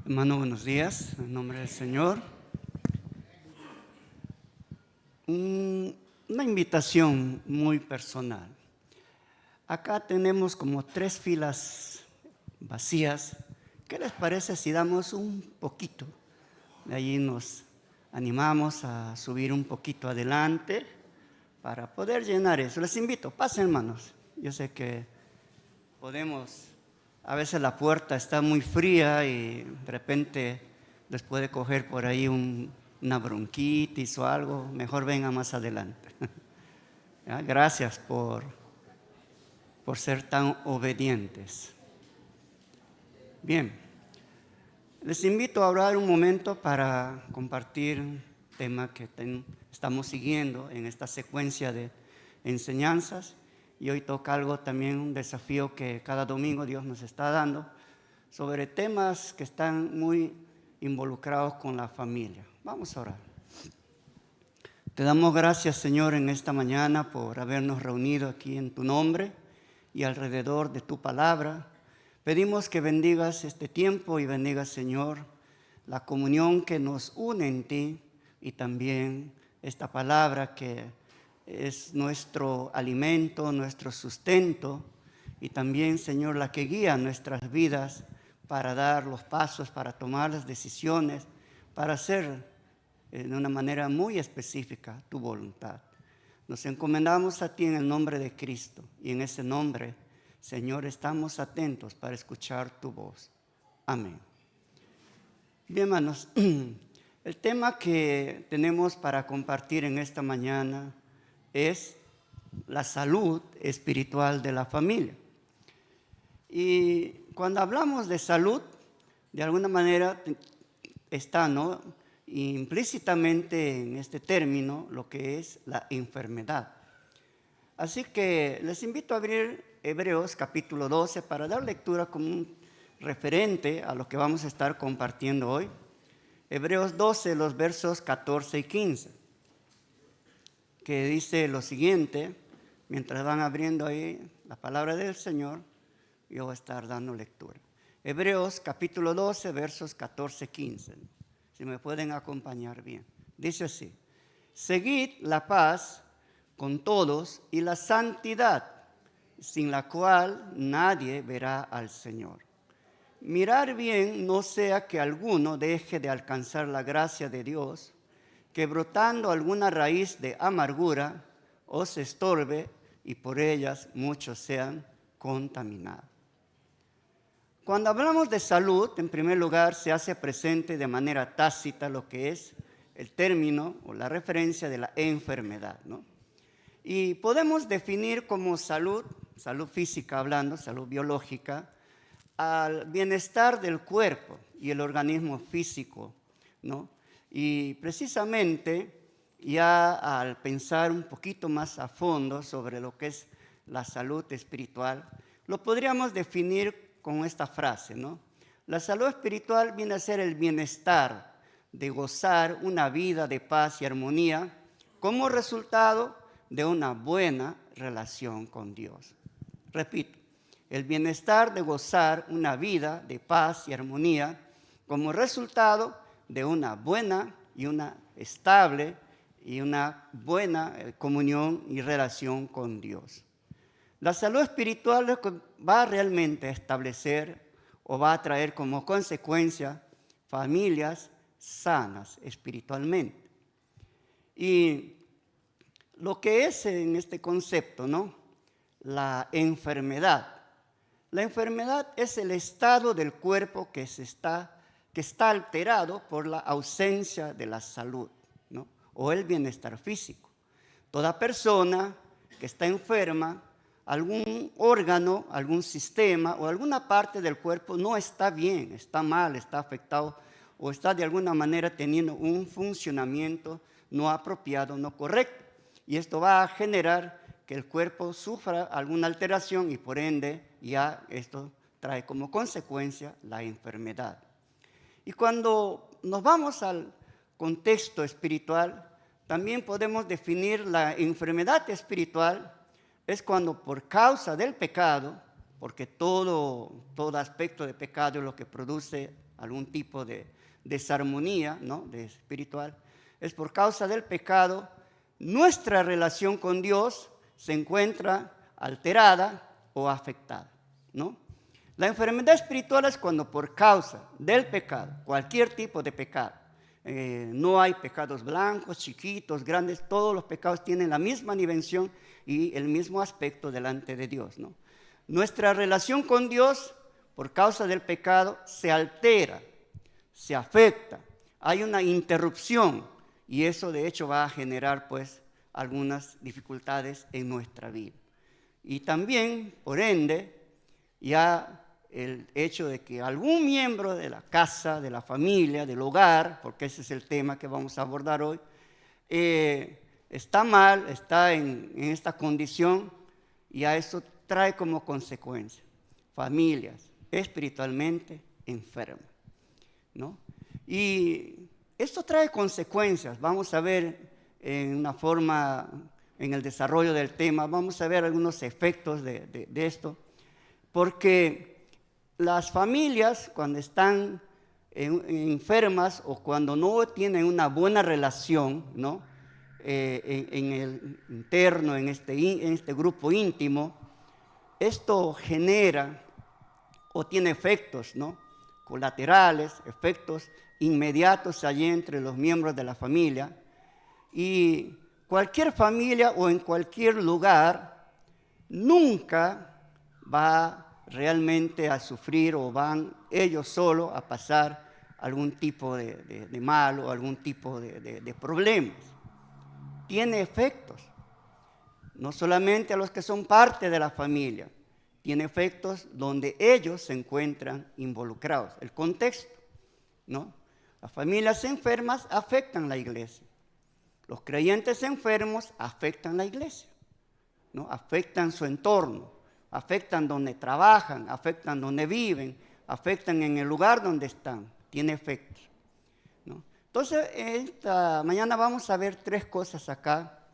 Hermano, buenos días, en nombre del Señor. Una invitación muy personal. Acá tenemos como 3 filas vacías. ¿Qué les parece si damos un poquito? De allí nos animamos a subir un poquito adelante para poder llenar eso. Les invito, pasen hermanos. Yo sé que podemos, a veces la puerta está muy fría y de repente les puede coger por ahí una bronquitis o algo. Mejor vengan más adelante. ¿Ya? Gracias por ser tan obedientes. Bien, les invito a hablar un momento para compartir un tema que estamos siguiendo en esta secuencia de enseñanzas. Y hoy toca algo también, un desafío que cada domingo Dios nos está dando sobre temas que están muy involucrados con la familia. Vamos a orar. Te damos gracias, Señor, en esta mañana por habernos reunido aquí en tu nombre y alrededor de tu palabra. Pedimos que bendigas este tiempo y bendigas, Señor, la comunión que nos une en ti y también esta palabra que es nuestro alimento, nuestro sustento y también, Señor, la que guía nuestras vidas para dar los pasos, para tomar las decisiones, para hacer de una manera muy específica tu voluntad. Nos encomendamos a ti en el nombre de Cristo y en ese nombre, Señor, estamos atentos para escuchar tu voz. Amén. Bien, hermanos, el tema que tenemos para compartir en esta mañana es la salud espiritual de la familia. Y cuando hablamos de salud, de alguna manera está, ¿no?, implícitamente en este término lo que es la enfermedad. Así que les invito a abrir Hebreos capítulo 12 para dar lectura como un referente a lo que vamos a estar compartiendo hoy. Hebreos 12, los versos 14 y 15, que dice lo siguiente. Mientras van abriendo ahí la palabra del Señor, yo voy a estar dando lectura. Hebreos capítulo 12, versos 14 y 15. Si me pueden acompañar bien. Dice así: seguid la paz con todos y la santidad, sin la cual nadie verá al Señor. Mirar bien no sea que alguno deje de alcanzar la gracia de Dios, que brotando alguna raíz de amargura os estorbe y por ellas muchos sean contaminados. Cuando hablamos de salud, en primer lugar se hace presente de manera tácita lo que es el término o la referencia de la enfermedad, ¿no? Y podemos definir como salud física hablando, salud biológica, al bienestar del cuerpo y el organismo físico, ¿no? Y precisamente ya al pensar un poquito más a fondo sobre lo que es la salud espiritual, lo podríamos definir con esta frase, ¿no? La salud espiritual viene a ser el bienestar de gozar una vida de paz y armonía como resultado de una buena relación con Dios. Repito, el bienestar de gozar una vida de paz y armonía como resultado de una buena y una estable y una buena comunión y relación con Dios. La salud espiritual va realmente a establecer o va a traer como consecuencia familias sanas espiritualmente. Y lo que es en este concepto, ¿no?, la enfermedad. La enfermedad es el estado del cuerpo que está alterado por la ausencia de la salud, ¿no?, o el bienestar físico. Toda persona que está enferma, algún órgano, algún sistema o alguna parte del cuerpo no está bien, está mal, está afectado o está de alguna manera teniendo un funcionamiento no apropiado, no correcto. Y esto va a generar que el cuerpo sufra alguna alteración y por ende ya esto trae como consecuencia la enfermedad. Y cuando nos vamos al contexto espiritual, también podemos definir la enfermedad espiritual. Es cuando por causa del pecado, porque todo aspecto de pecado es lo que produce algún tipo de desarmonía, ¿no?, de espiritual, es por causa del pecado. Nuestra relación con Dios se encuentra alterada o afectada, ¿no? La enfermedad espiritual es cuando por causa del pecado, cualquier tipo de pecado, no hay pecados blancos, chiquitos, grandes, todos los pecados tienen la misma dimensión y el mismo aspecto delante de Dios, ¿no? Nuestra relación con Dios, por causa del pecado, se altera, se afecta, hay una interrupción y eso de hecho va a generar pues algunas dificultades en nuestra vida. Y también, por ende, ya el hecho de que algún miembro de la casa, de la familia, del hogar, porque ese es el tema que vamos a abordar hoy, está mal, está en esta condición, y a eso trae como consecuencia familias espiritualmente enfermas, ¿no? Y esto trae consecuencias, vamos a ver en una forma, en el desarrollo del tema, vamos a ver algunos efectos de esto, porque las familias cuando están enfermas o cuando no tienen una buena relación, ¿no?, en el interno, en este grupo íntimo, esto genera o tiene efectos, ¿no?, colaterales, efectos inmediatos allí entre los miembros de la familia. Y cualquier familia o en cualquier lugar nunca va realmente a sufrir o van ellos solos a pasar algún tipo de mal o algún tipo de problemas. Tiene efectos, no solamente a los que son parte de la familia, tiene efectos donde ellos se encuentran involucrados. El contexto, ¿no? Las familias enfermas afectan la iglesia. Los creyentes enfermos afectan la iglesia, ¿no? Afectan su entorno, afectan donde trabajan, afectan donde viven, afectan en el lugar donde están. Tiene efectos, ¿no? Entonces, esta mañana vamos a ver 3 cosas acá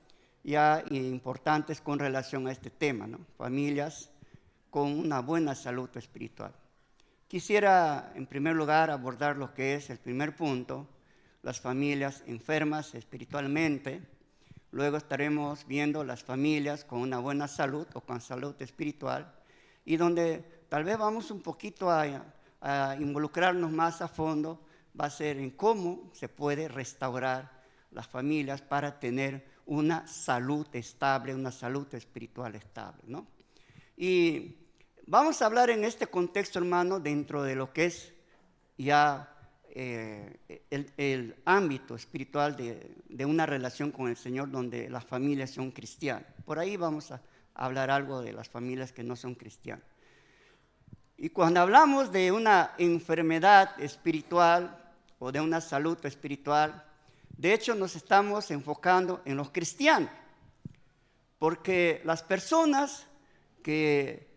ya importantes con relación a este tema, ¿no? Familias con una buena salud espiritual. Quisiera, en primer lugar, abordar lo que es el primer punto, las familias enfermas espiritualmente. Luego estaremos viendo las familias con una buena salud o con salud espiritual, y donde tal vez vamos un poquito a involucrarnos más a fondo, va a ser en cómo se puede restaurar las familias para tener una salud estable, una salud espiritual estable, ¿no? Y vamos a hablar en este contexto, hermano, dentro de lo que es ya el ámbito espiritual de una relación con el Señor donde las familias son cristianas. Por ahí vamos a hablar algo de las familias que no son cristianas. Y cuando hablamos de una enfermedad espiritual o de una salud espiritual, de hecho nos estamos enfocando en los cristianos, porque las personas que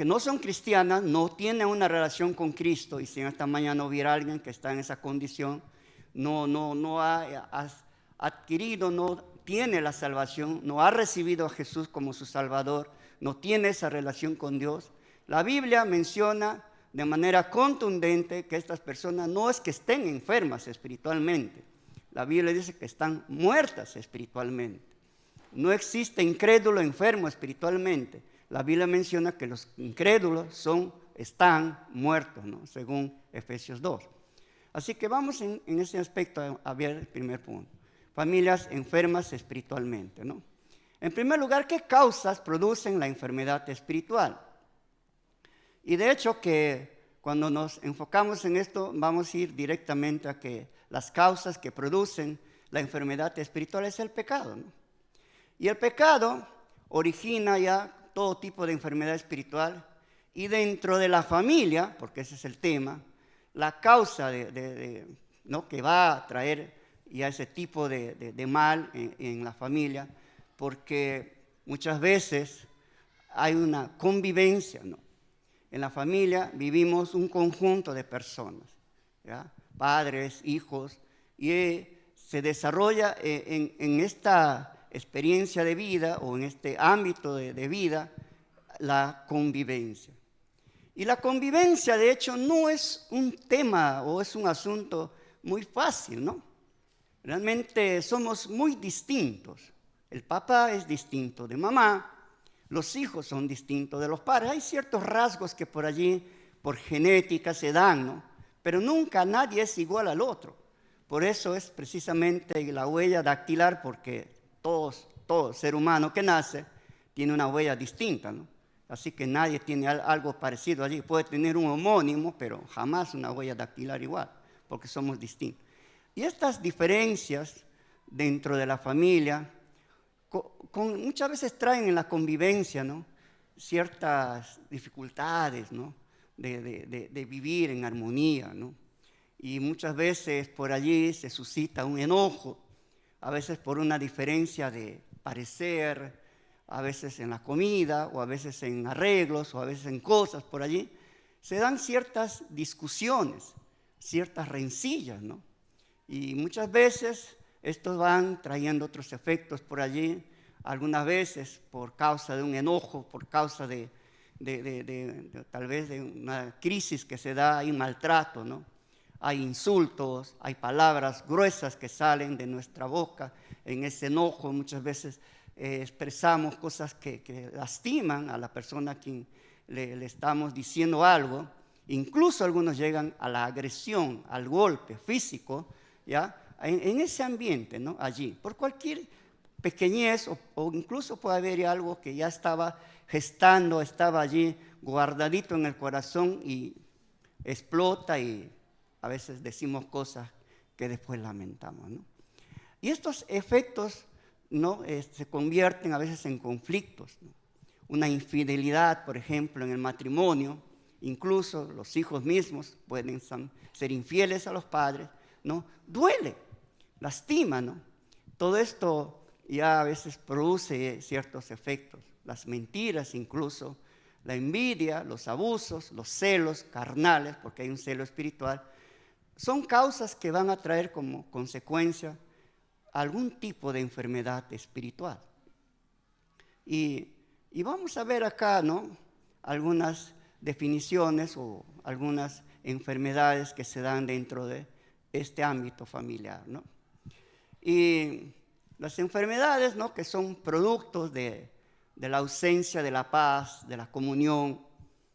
no son cristianas, no tienen una relación con Cristo, y si en esta mañana hubiera alguien que está en esa condición, no ha adquirido, no tiene la salvación, no ha recibido a Jesús como su Salvador, no tiene esa relación con Dios, la Biblia menciona de manera contundente que estas personas no es que estén enfermas espiritualmente, la Biblia dice que están muertas espiritualmente. No existe incrédulo enfermo espiritualmente. La Biblia menciona que los incrédulos están muertos, ¿no?, según Efesios 2. Así que vamos en ese aspecto a ver el primer punto. Familias enfermas espiritualmente, ¿no? En primer lugar, ¿qué causas producen la enfermedad espiritual? Y de hecho que cuando nos enfocamos en esto, vamos a ir directamente a que las causas que producen la enfermedad espiritual es el pecado, ¿no? Y el pecado origina ya todo tipo de enfermedad espiritual, y dentro de la familia, porque ese es el tema, la causa ¿no?, que va a traer ya ese tipo de mal en la familia, porque muchas veces hay una convivencia, ¿no? En la familia vivimos un conjunto de personas, ¿ya?, padres, hijos, y se desarrolla en esta experiencia de vida o en este ámbito de vida la convivencia. Y la convivencia, de hecho, no es un tema o es un asunto muy fácil, ¿no? Realmente somos muy distintos. El papá es distinto de mamá, los hijos son distintos de los padres. Hay ciertos rasgos que por allí, por genética, se dan, ¿no? Pero nunca nadie es igual al otro. Por eso es precisamente la huella dactilar, porque todo ser humano que nace tiene una huella distinta, ¿no? Así que nadie tiene algo parecido allí. Puede tener un homónimo, pero jamás una huella dactilar igual, porque somos distintos. Y estas diferencias dentro de la familia muchas veces traen en la convivencia, ¿no?, ciertas dificultades, ¿no?, de vivir en armonía, ¿no? Y muchas veces por allí se suscita un enojo, a veces por una diferencia de parecer, a veces en la comida, o a veces en arreglos, o a veces en cosas por allí. Se dan ciertas discusiones, ciertas rencillas, ¿no? Y muchas veces estos van trayendo otros efectos por allí, algunas veces por causa de un enojo, por causa de tal vez de una crisis que se da, hay un maltrato, ¿no? Hay insultos, hay palabras gruesas que salen de nuestra boca en ese enojo. Muchas veces expresamos cosas que lastiman a la persona a quien le estamos diciendo algo. Incluso algunos llegan a la agresión, al golpe físico, ¿ya? En ese ambiente, ¿no?, allí, por cualquier pequeñez o incluso puede haber algo que ya estaba gestando, estaba allí guardadito en el corazón y explota, y a veces decimos cosas que después lamentamos, ¿no? Y estos efectos, ¿no?, se convierten a veces en conflictos, ¿no? Una infidelidad, por ejemplo, en el matrimonio, incluso los hijos mismos pueden ser infieles a los padres, ¿no? Duele, lastima, ¿no? Todo esto ya a veces produce ciertos efectos. Las mentiras incluso, la envidia, los abusos, los celos carnales, porque hay un celo espiritual, son causas que van a traer como consecuencia algún tipo de enfermedad espiritual. Y vamos a ver acá, ¿no?, algunas definiciones o algunas enfermedades que se dan dentro de este ámbito familiar, ¿no? Y las enfermedades, ¿no?, que son productos de la ausencia de la paz, de la comunión,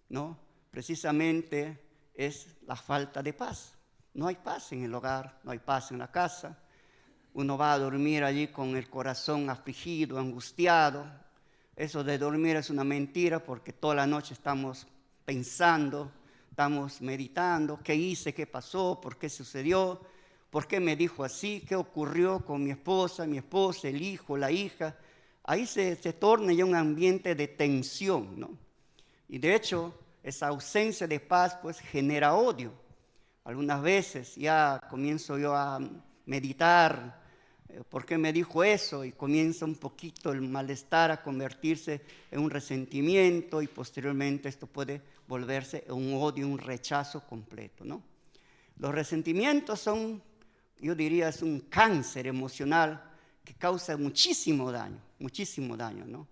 ¿no?, precisamente es la falta de paz. No hay paz en el hogar, no hay paz en la casa. Uno va a dormir allí con el corazón afligido, angustiado. Eso de dormir es una mentira, porque toda la noche estamos pensando, estamos meditando, qué hice, qué pasó, por qué sucedió, por qué me dijo así, qué ocurrió con mi esposa, el hijo, la hija. Ahí se torna ya un ambiente de tensión, ¿no? Y de hecho, esa ausencia de paz pues genera odio. Algunas veces ya comienzo yo a meditar, ¿por qué me dijo eso? Y comienza un poquito el malestar a convertirse en un resentimiento, y posteriormente esto puede volverse en un odio, un rechazo completo, ¿no? Los resentimientos son, yo diría, es un cáncer emocional que causa muchísimo daño, ¿no?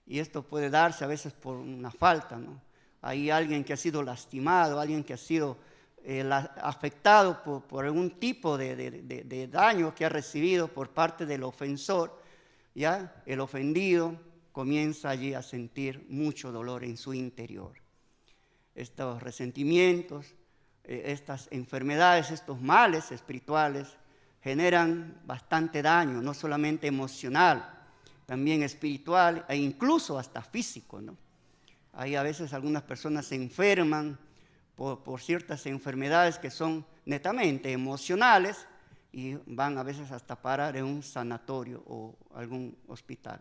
Y esto puede darse a veces por una falta, ¿no? Hay alguien que ha sido lastimado, alguien que ha sido afectado por algún tipo de daño que ha recibido por parte del ofensor, ¿ya? El ofendido comienza allí a sentir mucho dolor en su interior. Estos resentimientos, estas enfermedades, estos males espirituales generan bastante daño, no solamente emocional, también espiritual e incluso hasta físico, ¿no? Hay a veces algunas personas se enferman por ciertas enfermedades que son netamente emocionales y van a veces hasta parar en un sanatorio o algún hospital.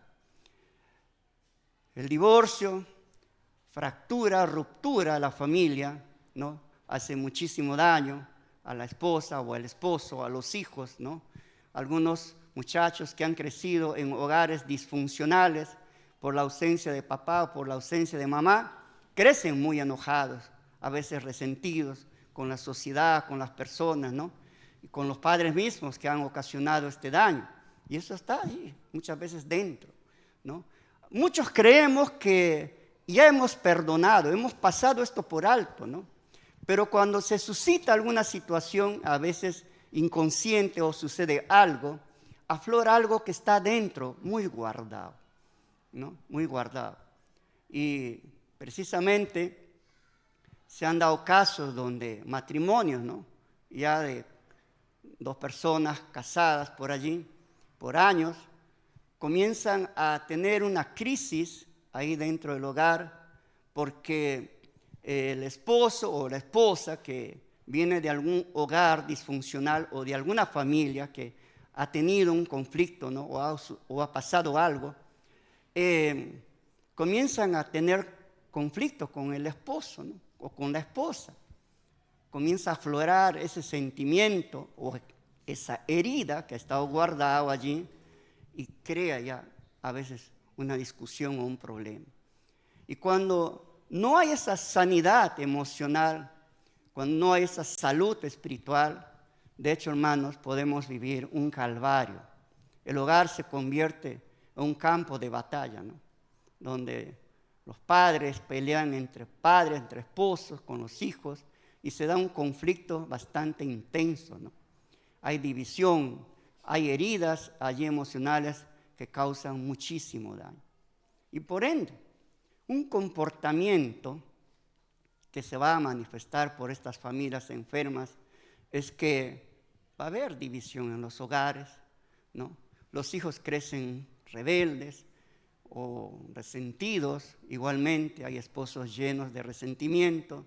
El divorcio, fractura, ruptura de la familia, ¿no?, hace muchísimo daño a la esposa o al esposo, a los hijos, ¿no? Algunos muchachos que han crecido en hogares disfuncionales por la ausencia de papá o por la ausencia de mamá, crecen muy enojados, a veces resentidos con la sociedad, con las personas, ¿no?, y con los padres mismos que han ocasionado este daño. Y eso está ahí, muchas veces dentro, ¿no? Muchos creemos que ya hemos perdonado, hemos pasado esto por alto, ¿no? Pero cuando se suscita alguna situación, a veces inconsciente o sucede algo, aflora algo que está dentro, muy guardado, ¿no? Muy guardado. Y precisamente se han dado casos donde matrimonios, ¿no? Ya de dos personas casadas por allí, por años, comienzan a tener una crisis ahí dentro del hogar porque el esposo o la esposa que viene de algún hogar disfuncional o de alguna familia que ha tenido un conflicto, ¿no? o ha pasado algo, comienzan a tener conflicto con el esposo, ¿no? o con la esposa. Comienza a aflorar ese sentimiento o esa herida que ha estado guardada allí y crea ya a veces una discusión o un problema. Y cuando no hay esa sanidad emocional, cuando no hay esa salud espiritual, de hecho, hermanos, podemos vivir un calvario. El hogar se convierte en un campo de batalla, ¿no? Donde los padres pelean entre padres, entre esposos, con los hijos, y se da un conflicto bastante intenso, ¿no? Hay división, hay heridas allí emocionales que causan muchísimo daño. Y por ende, un comportamiento que se va a manifestar por estas familias enfermas es que va a haber división en los hogares, ¿no? Los hijos crecen rebeldes o resentidos, igualmente hay esposos llenos de resentimiento,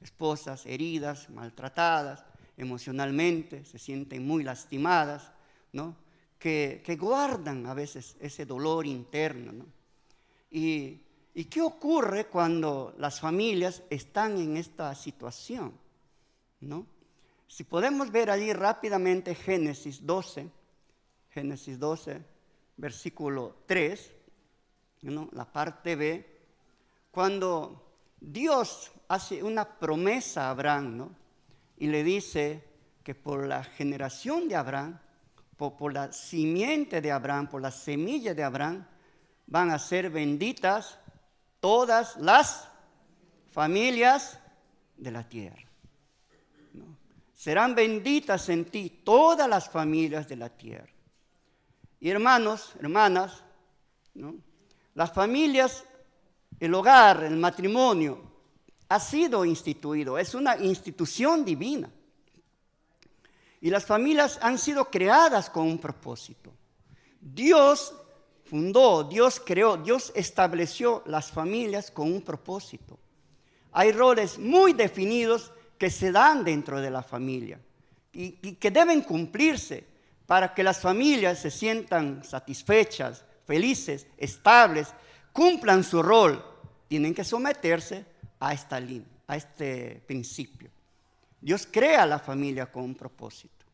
esposas heridas, maltratadas emocionalmente, se sienten muy lastimadas, ¿no? Que guardan a veces ese dolor interno, ¿no? ¿Y qué ocurre cuando las familias están en esta situación, ¿no? Si podemos ver allí rápidamente Génesis 12, versículo 3, ¿no? La parte B, cuando Dios hace una promesa a Abraham, ¿no? Y le dice que por la generación de Abraham, por la simiente de Abraham, por la semilla de Abraham, van a ser benditas todas las familias de la tierra, ¿no? Serán benditas en ti todas las familias de la tierra. Y hermanos, hermanas, ¿no? Las familias, el hogar, el matrimonio, ha sido instituido, es una institución divina. Y las familias han sido creadas con un propósito. Dios fundó, Dios creó, Dios estableció las familias con un propósito. Hay roles muy definidos que se dan dentro de la familia y que deben cumplirse para que las familias se sientan satisfechas, felices, estables, cumplan su rol. Tienen que someterse a esta línea, a este principio. Dios crea la familia con un propósito.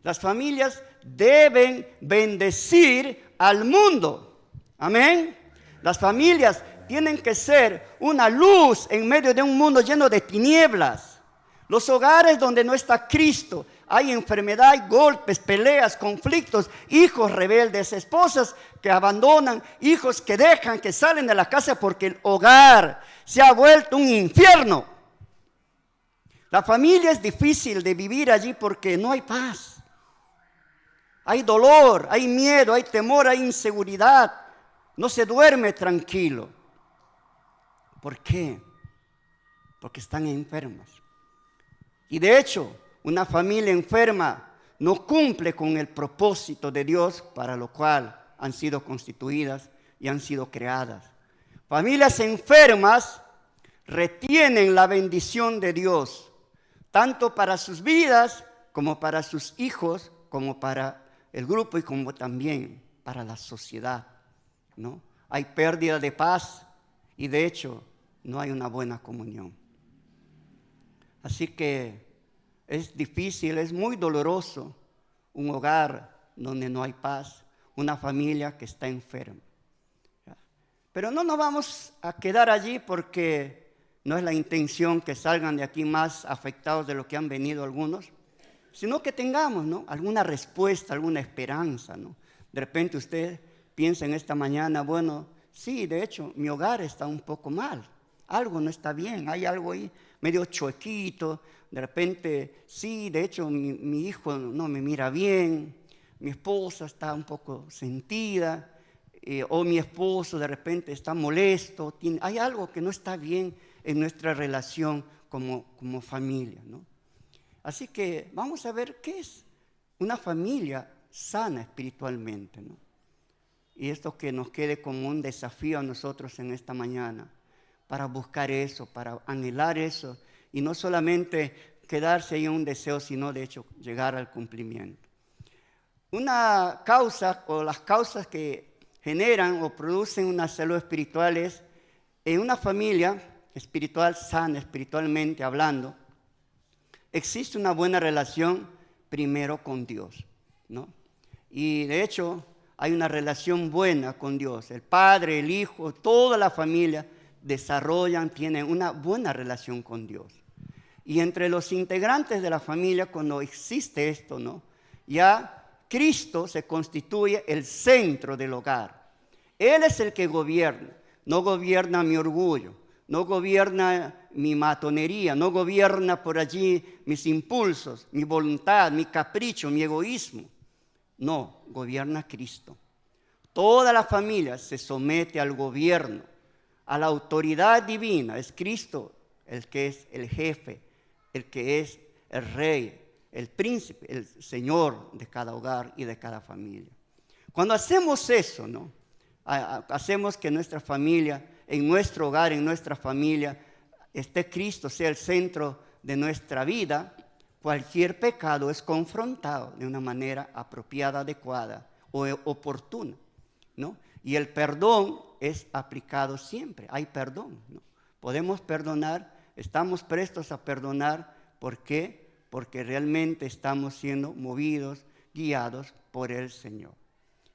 Las familias deben bendecir al mundo. Amén. Las familias tienen que ser una luz en medio de un mundo lleno de tinieblas. Los hogares donde no está Cristo, hay enfermedad, hay golpes, peleas, conflictos, hijos rebeldes, esposas que abandonan, hijos que dejan, que salen de la casa porque el hogar se ha vuelto un infierno. La familia es difícil de vivir allí porque no hay paz. Hay dolor, hay miedo, hay temor, hay inseguridad. No se duerme tranquilo. ¿Por qué? Porque están enfermas. Y de hecho, una familia enferma no cumple con el propósito de Dios para lo cual han sido constituidas y han sido creadas. Familias enfermas retienen la bendición de Dios, tanto para sus vidas como para sus hijos, como para el grupo y como también para la sociedad, ¿no? Hay pérdida de paz y de hecho no hay una buena comunión. Así que es difícil, es muy doloroso un hogar donde no hay paz, una familia que está enferma. Pero no nos vamos a quedar allí porque no es la intención que salgan de aquí más afectados de lo que han venido algunos, sino que tengamos, ¿no?, alguna respuesta, alguna esperanza, ¿no? De repente usted piensa en esta mañana, bueno, sí, de hecho, mi hogar está un poco mal, algo no está bien, hay algo ahí medio chuequito, de repente, sí, de hecho, mi hijo no me mira bien, mi esposa está un poco sentida, o mi esposo de repente está molesto, hay algo que no está bien en nuestra relación como familia, ¿no? Así que vamos a ver qué es una familia sana espiritualmente, ¿no? Y esto que nos quede como un desafío a nosotros en esta mañana, para buscar eso, para anhelar eso, y no solamente quedarse ahí en un deseo, sino de hecho llegar al cumplimiento. Una causa o las causas que generan o producen una salud espiritual es en una familia espiritual sana, espiritualmente hablando, existe una buena relación primero con Dios, ¿no? Y de hecho hay una relación buena con Dios. El padre, el hijo, toda la familia tienen una buena relación con Dios. Y entre los integrantes de la familia, cuando existe esto, ¿no? Ya Cristo se constituye el centro del hogar. Él es el que gobierna, no gobierna mi orgullo, no gobierna mi matonería, no gobierna por allí mis impulsos, mi voluntad, mi capricho, mi egoísmo. No, gobierna Cristo. Toda la familia se somete al gobierno, a la autoridad divina. Es Cristo el que es el jefe, el que es el rey, el príncipe, el señor de cada hogar y de cada familia. Cuando hacemos eso, ¿no? Hacemos que nuestra familia, en nuestro hogar, en nuestra familia, esté Cristo, sea el centro de nuestra vida, cualquier pecado es confrontado de una manera apropiada, adecuada o oportuna, ¿no? Y el perdón es aplicado siempre, hay perdón, ¿no? Podemos perdonar, estamos prestos a perdonar, ¿por qué? Porque realmente estamos siendo movidos, guiados por el Señor.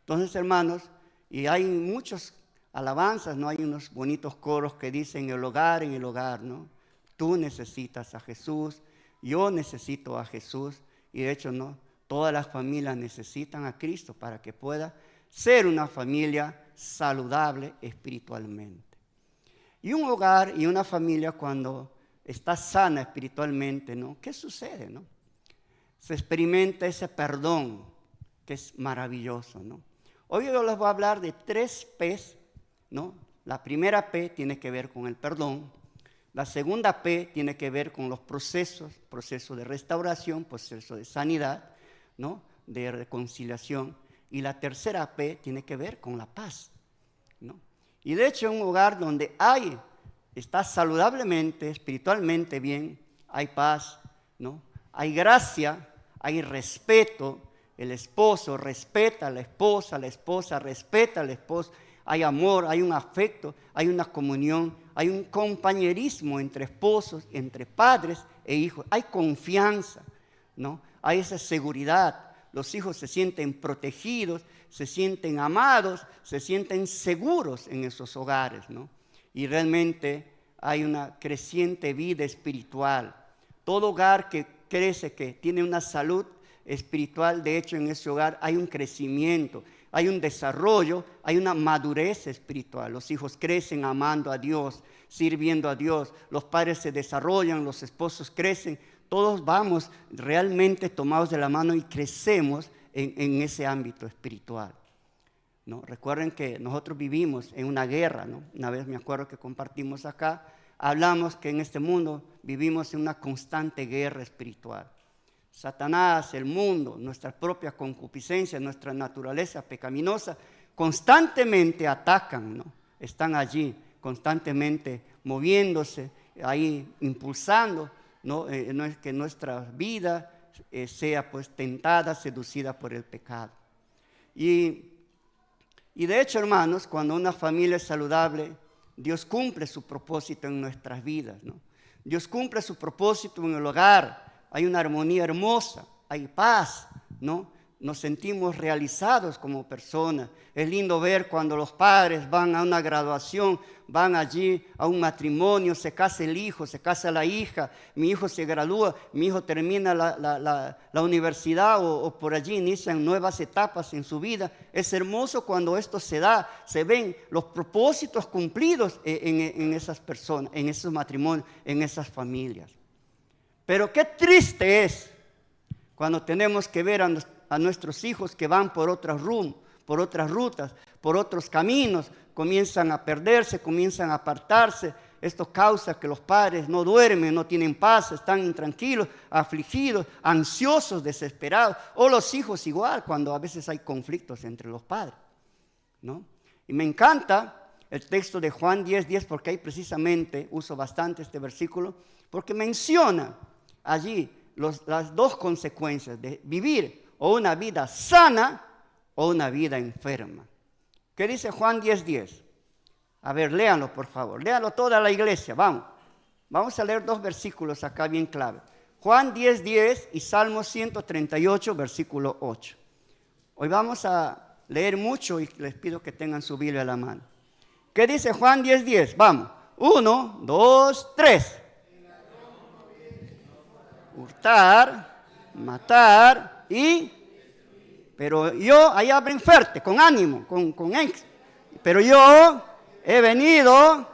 Entonces, hermanos, y hay muchas alabanzas, ¿no? Hay unos bonitos coros que dicen en el hogar, ¿no? Tú necesitas a Jesús, yo necesito a Jesús, y de hecho, ¿no? Todas las familias necesitan a Cristo para que pueda ser una familia saludable espiritualmente. Y un hogar y una familia cuando está sana espiritualmente, ¿no? ¿Qué sucede, no? Se experimenta ese perdón que es maravilloso, ¿no? Hoy yo les voy a hablar de 3 P's, ¿no? La primera P tiene que ver con el perdón. La segunda P tiene que ver con los procesos, proceso de restauración, proceso de sanidad, ¿no? De reconciliación. Y la tercera P tiene que ver con la paz, ¿no? Y de hecho un hogar donde está saludablemente, espiritualmente bien, hay paz, ¿no? Hay gracia, hay respeto, el esposo respeta a la esposa respeta al esposo, hay amor, hay un afecto, hay una comunión, hay un compañerismo entre esposos, entre padres e hijos, hay confianza, ¿no? Hay esa seguridad, los hijos se sienten protegidos, se sienten amados, se sienten seguros en esos hogares, ¿no? Y realmente hay una creciente vida espiritual. Todo hogar que crece, que tiene una salud espiritual, de hecho en ese hogar hay un crecimiento, hay un desarrollo, hay una madurez espiritual. Los hijos crecen amando a Dios, sirviendo a Dios, los padres se desarrollan, los esposos crecen, todos vamos realmente tomados de la mano y crecemos en ese ámbito espiritual, ¿no? Recuerden que nosotros vivimos en una guerra, ¿no? Una vez me acuerdo que compartimos acá, hablamos que en este mundo vivimos en una constante guerra espiritual. Satanás, el mundo, nuestra propia concupiscencia, nuestra naturaleza pecaminosa, constantemente atacan, ¿no? Están allí, constantemente moviéndose, ahí impulsando, ¿no? No es que nuestra vida sea pues tentada, seducida por el pecado. Y de hecho, hermanos, cuando una familia es saludable, Dios cumple su propósito en nuestras vidas, ¿no? Dios cumple su propósito en el hogar. Hay una armonía hermosa, hay paz, ¿no? nos sentimos realizados como personas. Es lindo ver cuando los padres van a una graduación, van allí a un matrimonio, se casa el hijo, se casa la hija, mi hijo se gradúa, mi hijo termina la universidad o por allí inician nuevas etapas en su vida. Es hermoso cuando esto se da, se ven los propósitos cumplidos en esas personas, en esos matrimonios, en esas familias. Pero qué triste es cuando tenemos que ver a nuestros hijos que van por otros rumbos, por otras rutas, por otros caminos, comienzan a perderse, comienzan a apartarse. Esto causa que los padres no duermen, no tienen paz, están intranquilos, afligidos, ansiosos, desesperados. O los hijos igual, cuando a veces hay conflictos entre los padres, ¿no? Y me encanta el texto de Juan 10:10, porque ahí precisamente uso bastante este versículo, porque menciona allí las dos consecuencias de vivir o una vida sana o una vida enferma. ¿Qué dice Juan 10:10? A ver, léanlo por favor, léanlo toda la iglesia, vamos a leer dos versículos acá bien clave. Juan 10:10 y Salmo 138, versículo 8. Hoy vamos a leer mucho y les pido que tengan su Biblia a la mano. ¿Qué dice Juan 10:10? Vamos, 1, 2, 3. Hurtar, matar y... Pero yo, ahí abren fuerte, con ánimo, con ex. Pero yo he venido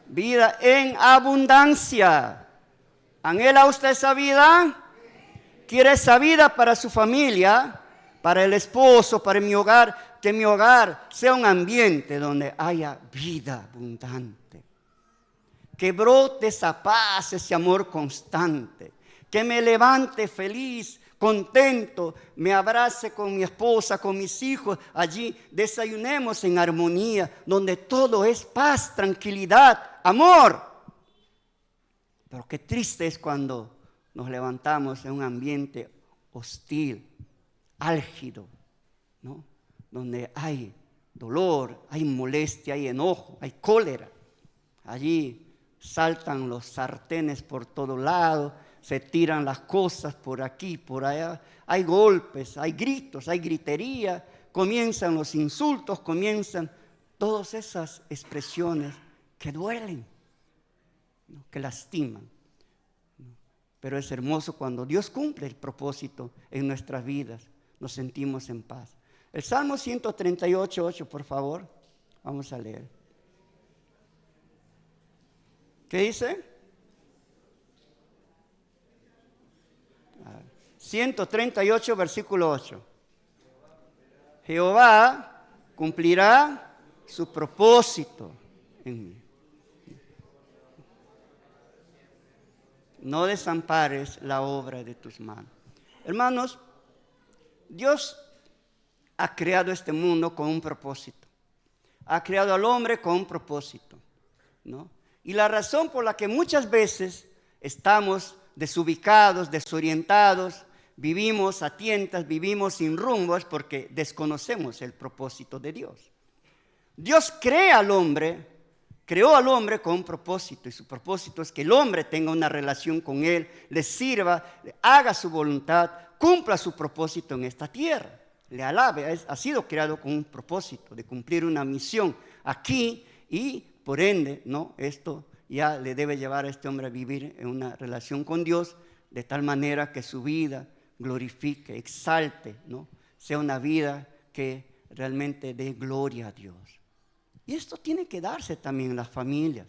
vida en abundancia. ¿Anhela usted esa vida? ¿Quiere esa vida para su familia, para el esposo, para mi hogar? Que mi hogar sea un ambiente donde haya vida abundante. Que brote esa paz, ese amor constante. Que me levante feliz, contento, me abrace con mi esposa, con mis hijos, allí desayunemos en armonía, donde todo es paz, tranquilidad, amor. Pero qué triste es cuando nos levantamos en un ambiente hostil, álgido, ¿no? Donde hay dolor, hay molestia, hay enojo, hay cólera. Allí saltan los sartenes por todo lado, se tiran las cosas por aquí, por allá. Hay golpes, hay gritos, hay gritería, comienzan los insultos, comienzan todas esas expresiones que duelen, ¿no? Que lastiman, ¿no? Pero es hermoso cuando Dios cumple el propósito en nuestras vidas, nos sentimos en paz. El Salmo 138, 8, por favor, vamos a leer. ¿Qué dice? 138, versículo 8. Jehová cumplirá su propósito en mí. No desampares la obra de tus manos. Hermanos, Dios ha creado este mundo con un propósito. Ha creado al hombre con un propósito, ¿no? Y la razón por la que muchas veces estamos desubicados, desorientados, vivimos a tientas, vivimos sin rumbo, es porque desconocemos el propósito de Dios. Dios creó al hombre con un propósito, y su propósito es que el hombre tenga una relación con Él, le sirva, haga su voluntad, cumpla su propósito en esta tierra, le alabe. Ha sido creado con un propósito de cumplir una misión aquí, y por ende, ¿no? Esto ya le debe llevar a este hombre a vivir en una relación con Dios, de tal manera que su vida glorifique, exalte, ¿no? Sea una vida que realmente dé gloria a Dios. Y esto tiene que darse también en las familias.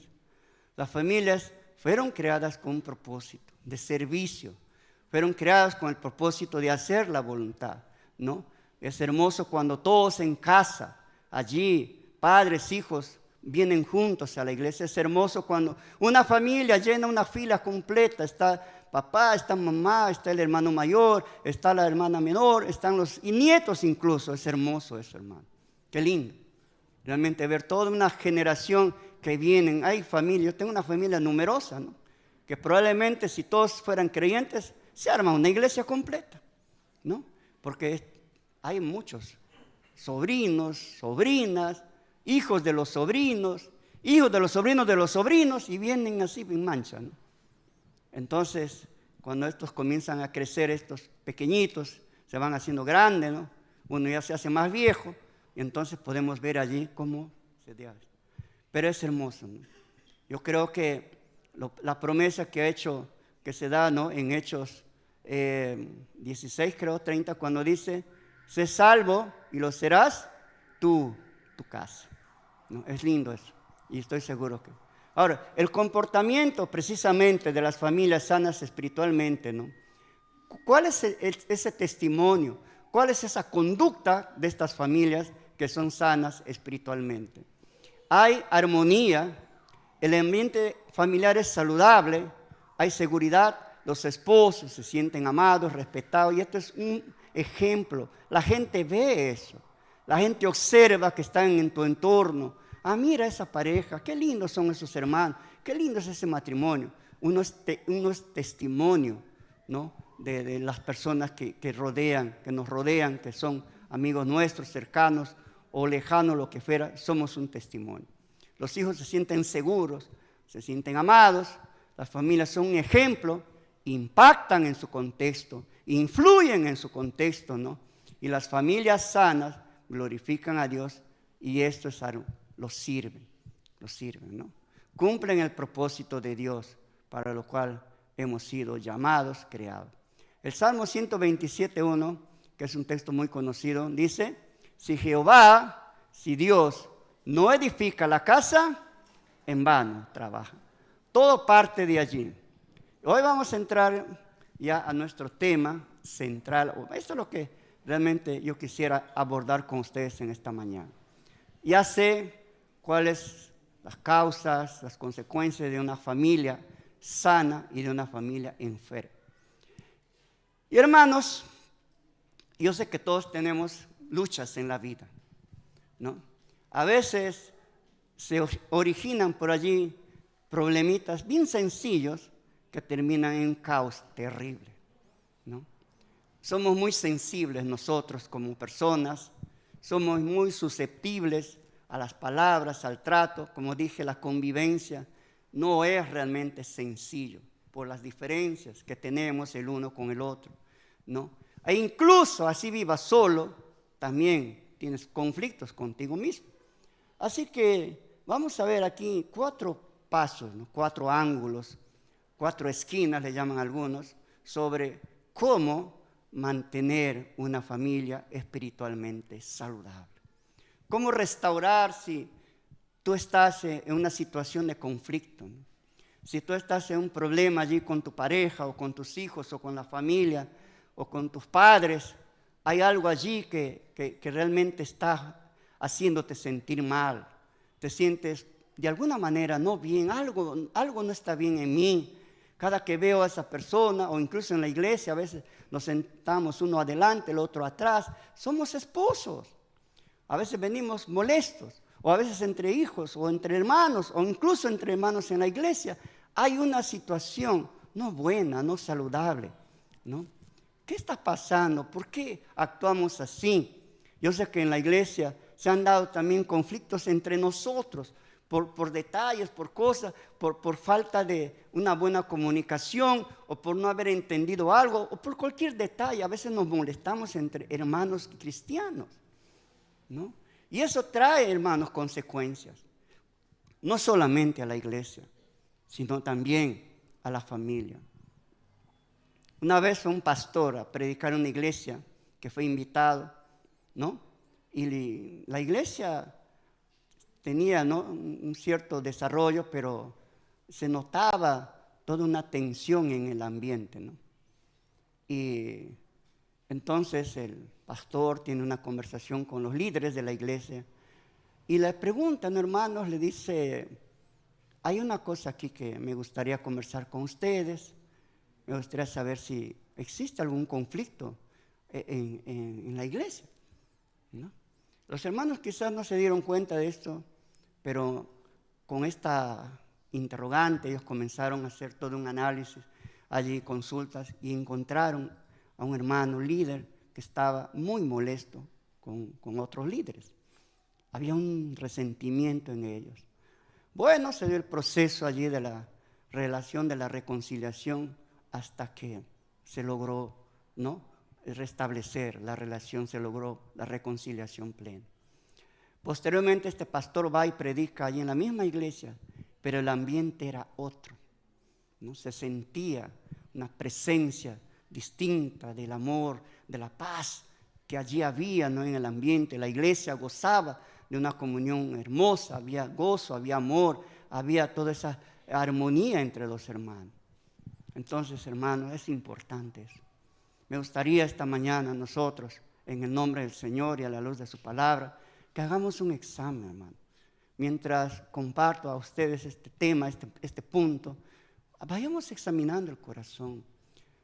Las familias fueron creadas con un propósito de servicio, fueron creadas con el propósito de hacer la voluntad, ¿no? Es hermoso cuando todos en casa, allí, padres, hijos, vienen juntos a la iglesia. Es hermoso cuando una familia llena una fila completa. Está papá, está mamá, está el hermano mayor, está la hermana menor, están los nietos incluso. Es hermoso eso, hermano. Qué lindo. Realmente ver toda una generación que vienen. Hay familias, yo tengo una familia numerosa, ¿no? Que probablemente si todos fueran creyentes, se arma una iglesia completa, ¿no? Porque hay muchos sobrinos, sobrinas, hijos de los sobrinos, hijos de los sobrinos de los sobrinos, y vienen así en mancha, ¿no? Entonces, cuando estos comienzan a crecer, estos pequeñitos, se van haciendo grandes, ¿no? Uno ya se hace más viejo, y entonces podemos ver allí cómo se da. Pero es hermoso, ¿no? Yo creo que la promesa que ha hecho, que se da, ¿no?, en Hechos 16, creo, 30, cuando dice, sé salvo y lo serás tú, tu casa, ¿no? Es lindo eso, y estoy seguro que... Ahora, el comportamiento precisamente de las familias sanas espiritualmente, ¿no? ¿Cuál es ese testimonio? ¿Cuál es esa conducta de estas familias que son sanas espiritualmente? Hay armonía, el ambiente familiar es saludable, hay seguridad, los esposos se sienten amados, respetados, y esto es un ejemplo. La gente ve eso, la gente observa que están en tu entorno. Ah, mira esa pareja, qué lindos son esos hermanos, qué lindo es ese matrimonio. Uno es testimonio, ¿no?, de las personas que nos rodean, que son amigos nuestros, cercanos o lejanos, lo que fuera, somos un testimonio. Los hijos se sienten seguros, se sienten amados, las familias son un ejemplo, impactan en su contexto, influyen en su contexto, ¿no? Y las familias sanas glorifican a Dios y esto es algo, los sirven, ¿no? Cumplen el propósito de Dios para lo cual hemos sido llamados, creados. El Salmo 127:1, que es un texto muy conocido, dice, si Dios no edifica la casa, en vano trabaja. Todo parte de allí. Hoy vamos a entrar ya a nuestro tema central. Esto es lo que realmente yo quisiera abordar con ustedes en esta mañana. Ya sé cuáles las causas, las consecuencias de una familia sana y de una familia enferma. Y hermanos, yo sé que todos tenemos luchas en la vida, ¿no? A veces se originan por allí problemitas bien sencillos que terminan en un caos terrible, ¿no? Somos muy sensibles nosotros como personas, somos muy susceptibles a las palabras, al trato. Como dije, la convivencia no es realmente sencillo por las diferencias que tenemos el uno con el otro, ¿no? E incluso así vivas solo, también tienes conflictos contigo mismo. Así que vamos a ver aquí 4 pasos, ¿no?, 4 ángulos, 4 esquinas le llaman algunos, sobre cómo mantener una familia espiritualmente saludable. Cómo restaurar si tú estás en una situación de conflicto, ¿no? Si tú estás en un problema allí con tu pareja o con tus hijos o con la familia o con tus padres, hay algo allí que realmente está haciéndote sentir mal, te sientes de alguna manera no bien, algo no está bien en mí. Cada que veo a esa persona, o incluso en la iglesia, a veces nos sentamos uno adelante, el otro atrás, somos esposos. A veces venimos molestos, o a veces entre hijos, o entre hermanos, o incluso entre hermanos en la iglesia. Hay una situación no buena, no saludable, ¿no? ¿Qué está pasando? ¿Por qué actuamos así? Yo sé que en la iglesia se han dado también conflictos entre nosotros, por detalles, por cosas, por falta de una buena comunicación, o por no haber entendido algo, o por cualquier detalle. A veces nos molestamos entre hermanos cristianos, ¿no? Y eso trae, hermanos, consecuencias. No solamente a la iglesia, sino también a la familia. Una vez fue un pastor a predicar en una iglesia que fue invitado, ¿no? Y la iglesia tenía, ¿no?, un cierto desarrollo, pero se notaba toda una tensión en el ambiente, ¿no? Y entonces el pastor tiene una conversación con los líderes de la iglesia y le preguntan, hermanos, le dice, hay una cosa aquí que me gustaría conversar con ustedes, me gustaría saber si existe algún conflicto en la iglesia, ¿no? Los hermanos quizás no se dieron cuenta de esto, pero con esta interrogante ellos comenzaron a hacer todo un análisis, allí consultas, y encontraron a un hermano líder que estaba muy molesto con otros líderes. Había un resentimiento en ellos. Bueno, se dio el proceso allí de la relación, de la reconciliación. hasta que se logró, ¿no?, restablecer la relación, se logró la reconciliación plena. Posteriormente este pastor va y predica allí en la misma iglesia, pero el ambiente era otro, ¿no? Se sentía una presencia distinta del amor, de la paz que allí había, ¿no?, en el ambiente. La iglesia gozaba de una comunión hermosa, había gozo, había amor, había toda esa armonía entre los hermanos. Entonces, hermanos, es importante eso. Me gustaría esta mañana nosotros, en el nombre del Señor y a la luz de su palabra, que hagamos un examen, hermano. Mientras comparto a ustedes este tema, este punto, vayamos examinando el corazón.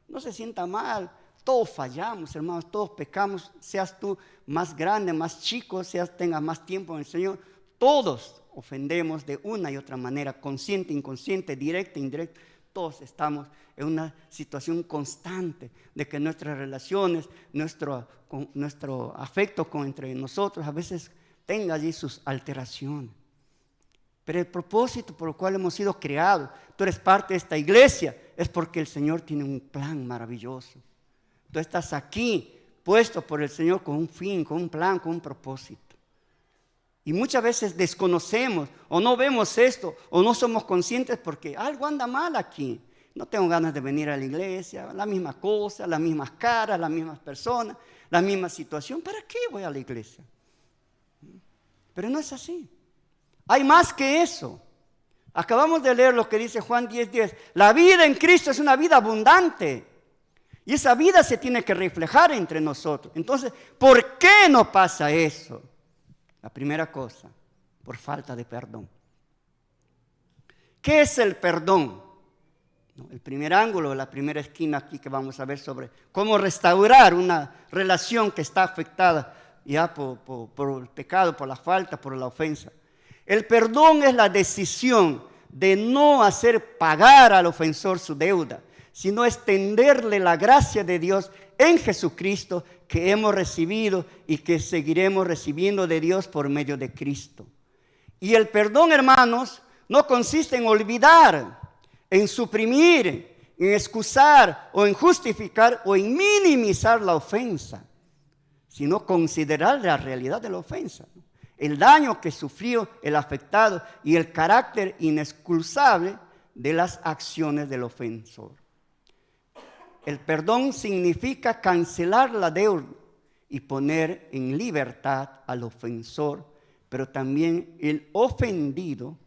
No se sienta mal, todos fallamos, hermanos, todos pecamos, seas tú más grande, más chico, tengas más tiempo en el Señor, todos ofendemos de una y otra manera, consciente, inconsciente, directa, indirecta. Todos estamos en una situación constante de que nuestras relaciones, nuestro afecto entre nosotros a veces tenga allí sus alteraciones. Pero el propósito por el cual hemos sido creados, tú eres parte de esta iglesia, es porque el Señor tiene un plan maravilloso. Tú estás aquí puesto por el Señor con un fin, con un plan, con un propósito. Y muchas veces desconocemos o no vemos esto o no somos conscientes porque algo anda mal aquí. No tengo ganas de venir a la iglesia, la misma cosa, las mismas caras, las mismas personas, la misma situación. ¿Para qué voy a la iglesia? Pero no es así. Hay más que eso. Acabamos de leer lo que dice Juan 10:10. La vida en Cristo es una vida abundante. Y esa vida se tiene que reflejar entre nosotros. Entonces, ¿por qué no pasa eso? La primera cosa, por falta de perdón. ¿Qué es el perdón? El primer ángulo, la primera esquina aquí que vamos a ver sobre cómo restaurar una relación que está afectada ya por el pecado, por la falta, por la ofensa. El perdón es la decisión de no hacer pagar al ofensor su deuda, sino extenderle la gracia de Dios en Jesucristo que hemos recibido y que seguiremos recibiendo de Dios por medio de Cristo. Y el perdón, hermanos, no consiste en olvidar, en suprimir, en excusar o en justificar o en minimizar la ofensa, sino considerar la realidad de la ofensa, el daño que sufrió el afectado y el carácter inexcusable de las acciones del ofensor. El perdón significa cancelar la deuda y poner en libertad al ofensor, pero también el ofendido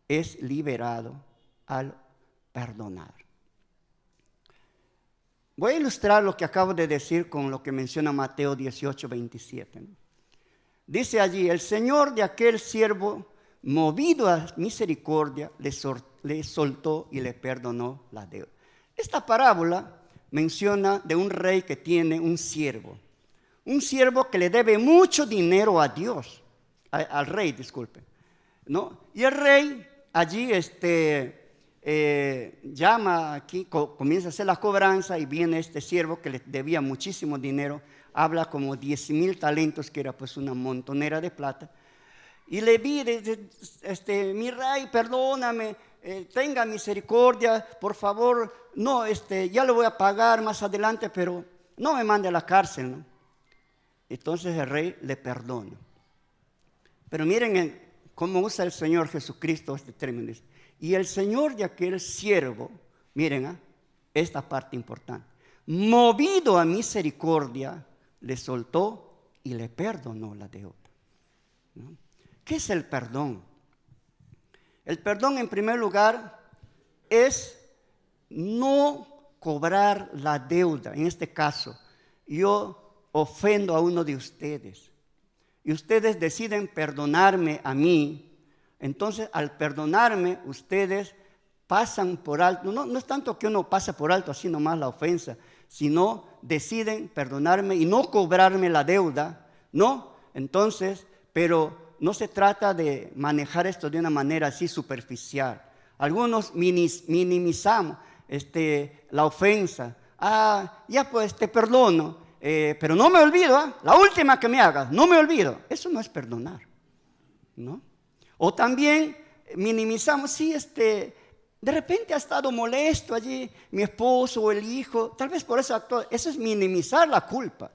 es liberado al perdonar. Voy a ilustrar lo que acabo de decir con lo que menciona Mateo 18:27. Dice allí, el Señor de aquel siervo, movido a misericordia, le soltó y le perdonó la deuda. Esta parábola menciona de un rey que tiene un siervo que le debe mucho dinero a Dios, al rey, disculpe, ¿no? Y el rey allí llama aquí, comienza a hacer la cobranza y viene este siervo que le debía muchísimo dinero, habla como 10,000 talentos, que era pues una montonera de plata, y le pide, mi rey, perdóname, tenga misericordia, por favor, no, ya lo voy a pagar más adelante, pero no me mande a la cárcel, ¿no? Entonces el rey le perdona. Pero miren cómo usa el Señor Jesucristo este término. Y el Señor de aquel siervo, miren esta parte importante, movido a misericordia, le soltó y le perdonó la deuda, ¿no? ¿Qué es el perdón? El perdón, en primer lugar, es no cobrar la deuda. En este caso, yo ofendo a uno de ustedes y ustedes deciden perdonarme a mí. Entonces, al perdonarme, ustedes pasan por alto. No es tanto que uno pase por alto así nomás la ofensa, sino deciden perdonarme y no cobrarme la deuda, ¿no? Entonces, pero no se trata de manejar esto de una manera así superficial. Algunos minimizamos la ofensa. Ya pues te perdono, pero no me olvido, la última que me hagas, no me olvido. Eso no es perdonar, ¿no? O también minimizamos, sí, De repente ha estado molesto allí mi esposo o el hijo, tal vez por eso actuó. Eso es minimizar la culpa.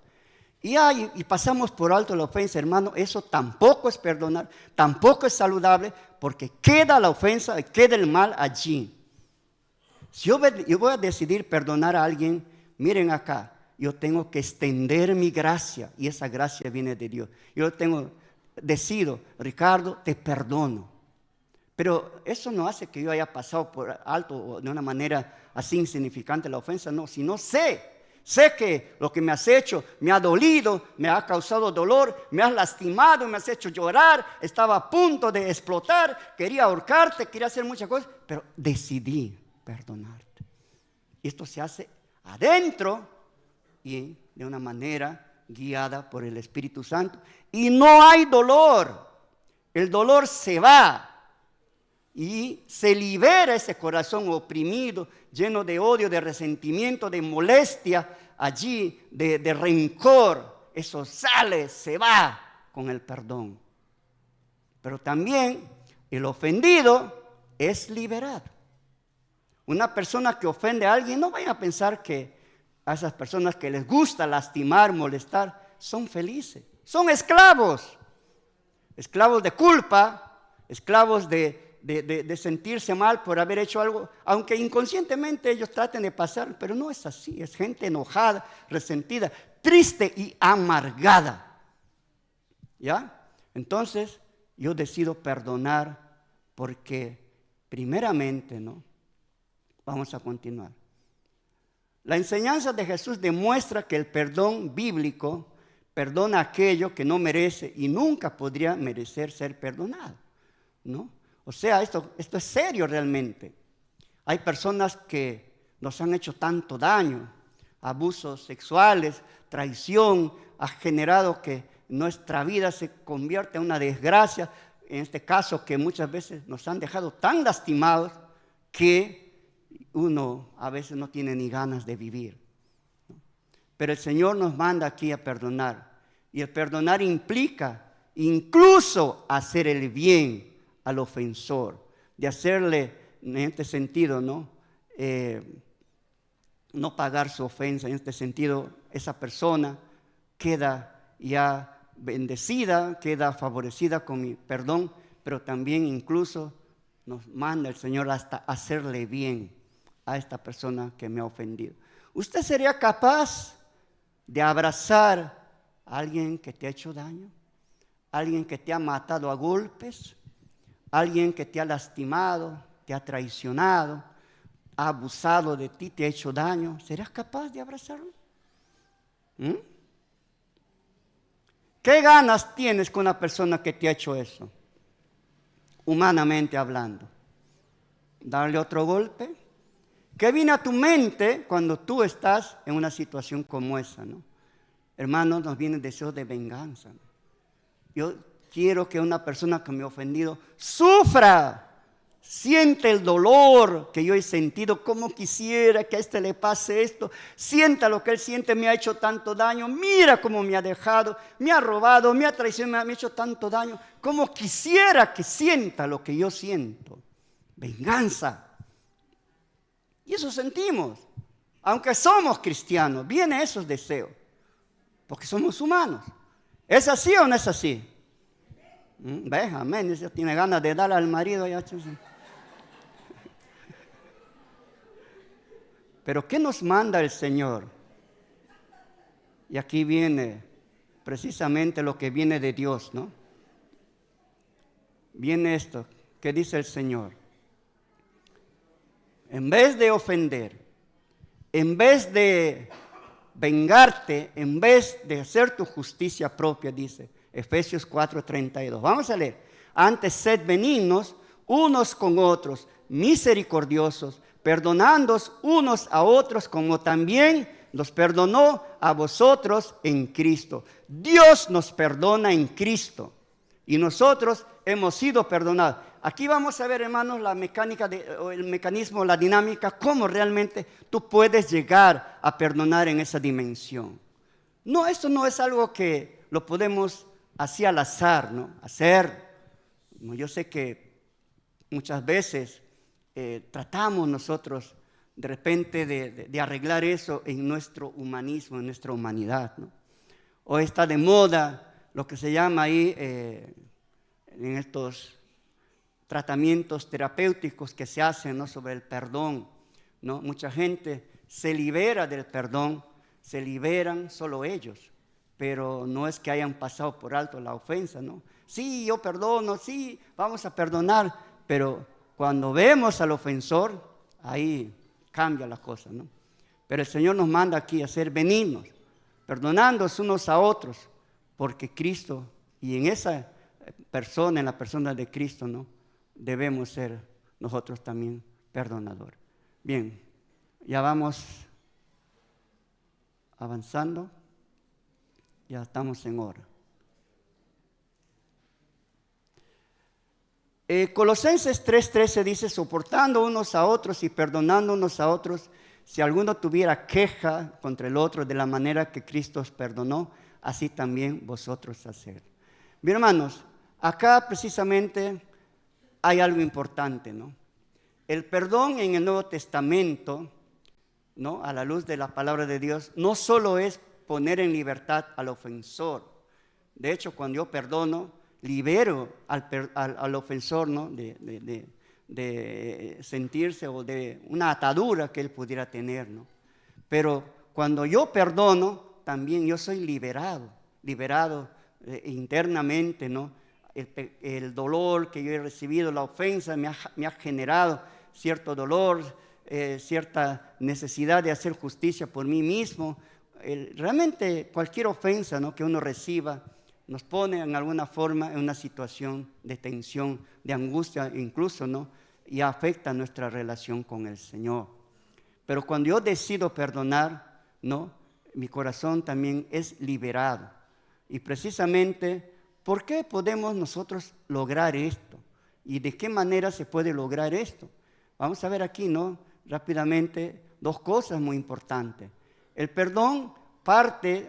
Y pasamos por alto la ofensa, hermano. Eso tampoco es perdonar, tampoco es saludable, porque queda la ofensa, queda el mal allí. Si yo voy a decidir perdonar a alguien, miren acá, yo tengo que extender mi gracia, y esa gracia viene de Dios. Decido, Ricardo, te perdono. Pero eso no hace que yo haya pasado por alto o de una manera así insignificante la ofensa, no, sino sé que lo que me has hecho me ha dolido, me ha causado dolor, me has lastimado, me has hecho llorar, estaba a punto de explotar, quería ahorcarte, quería hacer muchas cosas, pero decidí perdonarte. Y esto se hace adentro y de una manera guiada por el Espíritu Santo. Y no hay dolor, el dolor se va. Y se libera ese corazón oprimido, lleno de odio, de resentimiento, de molestia, allí, de rencor. Eso sale, se va con el perdón. Pero también el ofendido es liberado. Una persona que ofende a alguien, no vayan a pensar que a esas personas que les gusta lastimar, molestar, son felices. Son esclavos. Esclavos de culpa, esclavos de sentirse mal por haber hecho algo, aunque inconscientemente ellos traten de pasar, pero no es así, es gente enojada, resentida, triste y amargada. ¿Ya? Entonces, yo decido perdonar porque, primeramente, ¿no? Vamos a continuar. La enseñanza de Jesús demuestra que el perdón bíblico perdona aquello que no merece y nunca podría merecer ser perdonado, ¿no? O sea, esto es serio realmente. Hay personas que nos han hecho tanto daño, abusos sexuales, traición, ha generado que nuestra vida se convierta en una desgracia, en este caso que muchas veces nos han dejado tan lastimados que uno a veces no tiene ni ganas de vivir. Pero el Señor nos manda aquí a perdonar, y el perdonar implica incluso hacer el bien al ofensor, de hacerle, en este sentido, no pagar su ofensa. En este sentido, esa persona queda ya bendecida, queda favorecida con mi perdón, pero también incluso nos manda el Señor hasta hacerle bien a esta persona que me ha ofendido. ¿Usted sería capaz de abrazar a alguien que te ha hecho daño? ¿Alguien que te ha matado a golpes? Alguien que te ha lastimado, te ha traicionado, ha abusado de ti, te ha hecho daño. ¿Serás capaz de abrazarlo? ¿Qué ganas tienes con una persona que te ha hecho eso? Humanamente hablando. ¿Darle otro golpe? ¿Qué viene a tu mente cuando tú estás en una situación como esa, no? Hermanos, nos viene el deseo de venganza, ¿no? Yo quiero que una persona que me ha ofendido sufra, siente el dolor que yo he sentido, como quisiera que a este le pase esto, sienta lo que él siente, me ha hecho tanto daño, mira cómo me ha dejado, me ha robado, me ha traicionado, me ha hecho tanto daño, como quisiera que sienta lo que yo siento, venganza. Y eso sentimos, aunque somos cristianos, vienen esos deseos, porque somos humanos. ¿Es así o no es así? ¿Ves? Amén. Ella tiene ganas de darle al marido. Pero ¿qué nos manda el Señor? Y aquí viene precisamente lo que viene de Dios, ¿no? Viene esto, ¿qué dice el Señor? En vez de ofender, en vez de vengarte, en vez de hacer tu justicia propia, dice Efesios 4:32. Vamos a leer. Antes sed benignos unos con otros, misericordiosos, perdonándoos unos a otros como también los perdonó a vosotros en Cristo. Dios nos perdona en Cristo y nosotros hemos sido perdonados. Aquí vamos a ver, hermanos, la mecánica, el mecanismo, la dinámica, cómo realmente tú puedes llegar a perdonar en esa dimensión. No, esto no es algo que lo podemos así al azar, ¿no? Hacer. Yo sé que muchas veces tratamos nosotros de repente de arreglar eso en nuestro humanismo, en nuestra humanidad, ¿no? O está de moda lo que se llama ahí en estos tratamientos terapéuticos que se hacen, ¿no?, sobre el perdón, ¿no? Mucha gente se libera del perdón, se liberan solo ellos, pero no es que hayan pasado por alto la ofensa, ¿no? Sí, yo perdono, sí, vamos a perdonar, pero cuando vemos al ofensor, ahí cambia la cosa, ¿no? Pero el Señor nos manda aquí a ser benignos, perdonándonos unos a otros, porque Cristo, y en esa persona, en la persona de Cristo, ¿no?, debemos ser nosotros también perdonadores. Bien, ya vamos avanzando, ya estamos en hora. Colosenses 3:13 dice, soportando unos a otros y perdonando unos a otros, si alguno tuviera queja contra el otro, de la manera que Cristo os perdonó, así también vosotros haced. Bien, hermanos, acá precisamente hay algo importante, ¿no? El perdón en el Nuevo Testamento, ¿no?, a la luz de la palabra de Dios, no solo es poner en libertad al ofensor. De hecho, cuando yo perdono, libero al ofensor, ¿no?, de sentirse o de una atadura que él pudiera tener, ¿no? Pero cuando yo perdono, también yo soy liberado internamente, ¿no? El dolor que yo he recibido, la ofensa me ha generado cierto dolor, cierta necesidad de hacer justicia por mí mismo. Realmente cualquier ofensa, ¿no?, que uno reciba nos pone en alguna forma en una situación de tensión, de angustia incluso, ¿no?, y afecta nuestra relación con el Señor. Pero cuando yo decido perdonar, ¿no?, mi corazón también es liberado. Y precisamente, ¿por qué podemos nosotros lograr esto? ¿Y de qué manera se puede lograr esto? Vamos a ver aquí, ¿no?, rápidamente, dos cosas muy importantes. El perdón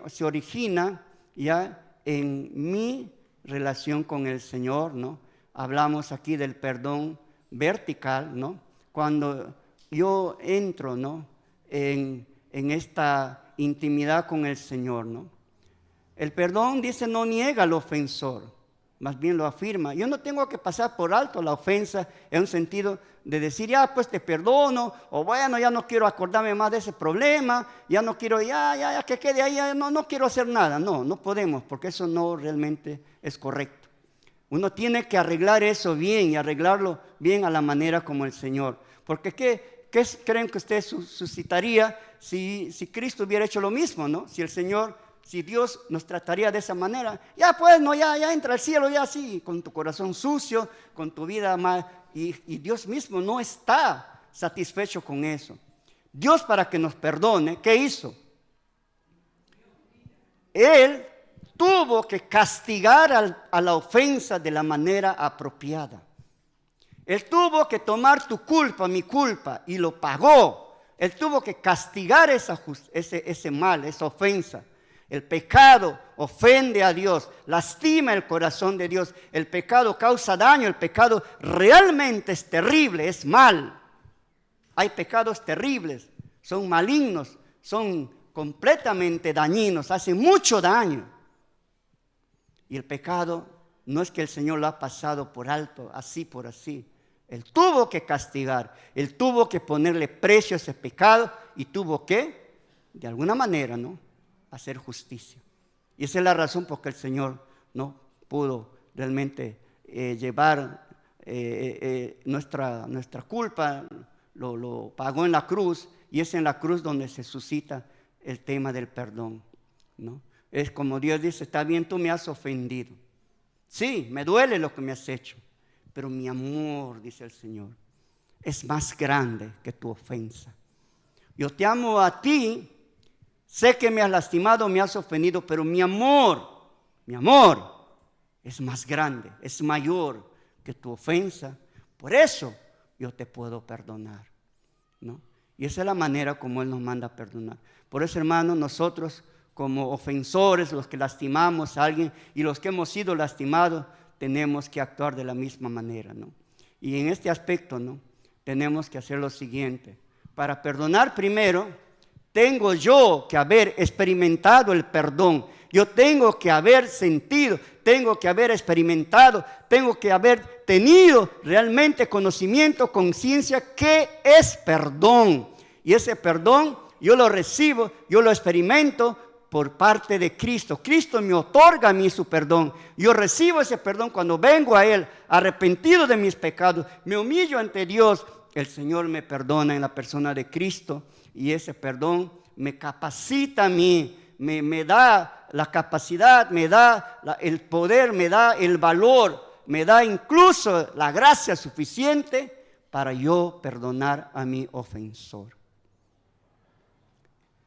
se origina ya en mi relación con el Señor, ¿no? Hablamos aquí del perdón vertical, ¿no? Cuando yo entro, ¿no?, en esta intimidad con el Señor, ¿no? El perdón, dice, no niega al ofensor, más bien lo afirma. Yo no tengo que pasar por alto la ofensa en un sentido de decir, ya pues te perdono, o bueno, ya no quiero acordarme más de ese problema, ya no quiero, ya que quede ahí, no quiero hacer nada. No podemos, porque eso no realmente es correcto. Uno tiene que arreglar eso bien y arreglarlo bien a la manera como el Señor. Porque ¿qué creen que usted suscitaría si Cristo hubiera hecho lo mismo, ¿no? Si Dios nos trataría de esa manera, ya pues, no, ya entra al cielo, ya así, con tu corazón sucio, con tu vida mal, y Dios mismo no está satisfecho con eso. Dios, para que nos perdone, ¿qué hizo? Él tuvo que castigar a la ofensa de la manera apropiada. Él tuvo que tomar tu culpa, mi culpa, y lo pagó. Él tuvo que castigar ese mal, esa ofensa. El pecado ofende a Dios, lastima el corazón de Dios. El pecado causa daño, el pecado realmente es terrible, es mal. Hay pecados terribles, son malignos, son completamente dañinos, hacen mucho daño. Y el pecado no es que el Señor lo ha pasado por alto, así por así. Él tuvo que castigar, Él tuvo que ponerle precio a ese pecado y tuvo que, de alguna manera, ¿no?, hacer justicia. Y esa es la razón por que el Señor no pudo realmente llevar nuestra culpa, lo pagó en la cruz, y es en la cruz donde se suscita el tema del perdón, ¿no? Es como Dios dice, está bien, tú me has ofendido. Sí, me duele lo que me has hecho, pero mi amor, dice el Señor, es más grande que tu ofensa. Yo te amo a ti. Sé que me has lastimado, me has ofendido, pero mi amor es más grande, es mayor que tu ofensa. Por eso yo te puedo perdonar, ¿no? Y esa es la manera como Él nos manda a perdonar. Por eso, hermanos, nosotros como ofensores, los que lastimamos a alguien y los que hemos sido lastimados, tenemos que actuar de la misma manera, ¿no? Y en este aspecto, ¿no?, tenemos que hacer lo siguiente. Para perdonar primero, tengo yo que haber experimentado el perdón. Yo tengo que haber sentido, tengo que haber experimentado, tengo que haber tenido realmente conocimiento, conciencia, ¿qué es perdón? Y ese perdón yo lo recibo, yo lo experimento por parte de Cristo. Cristo me otorga a mí su perdón. Yo recibo ese perdón cuando vengo a Él, arrepentido de mis pecados, me humillo ante Dios. El Señor me perdona en la persona de Cristo y ese perdón me capacita a mí, me da la capacidad, me da el poder, me da el valor, me da incluso la gracia suficiente para yo perdonar a mi ofensor.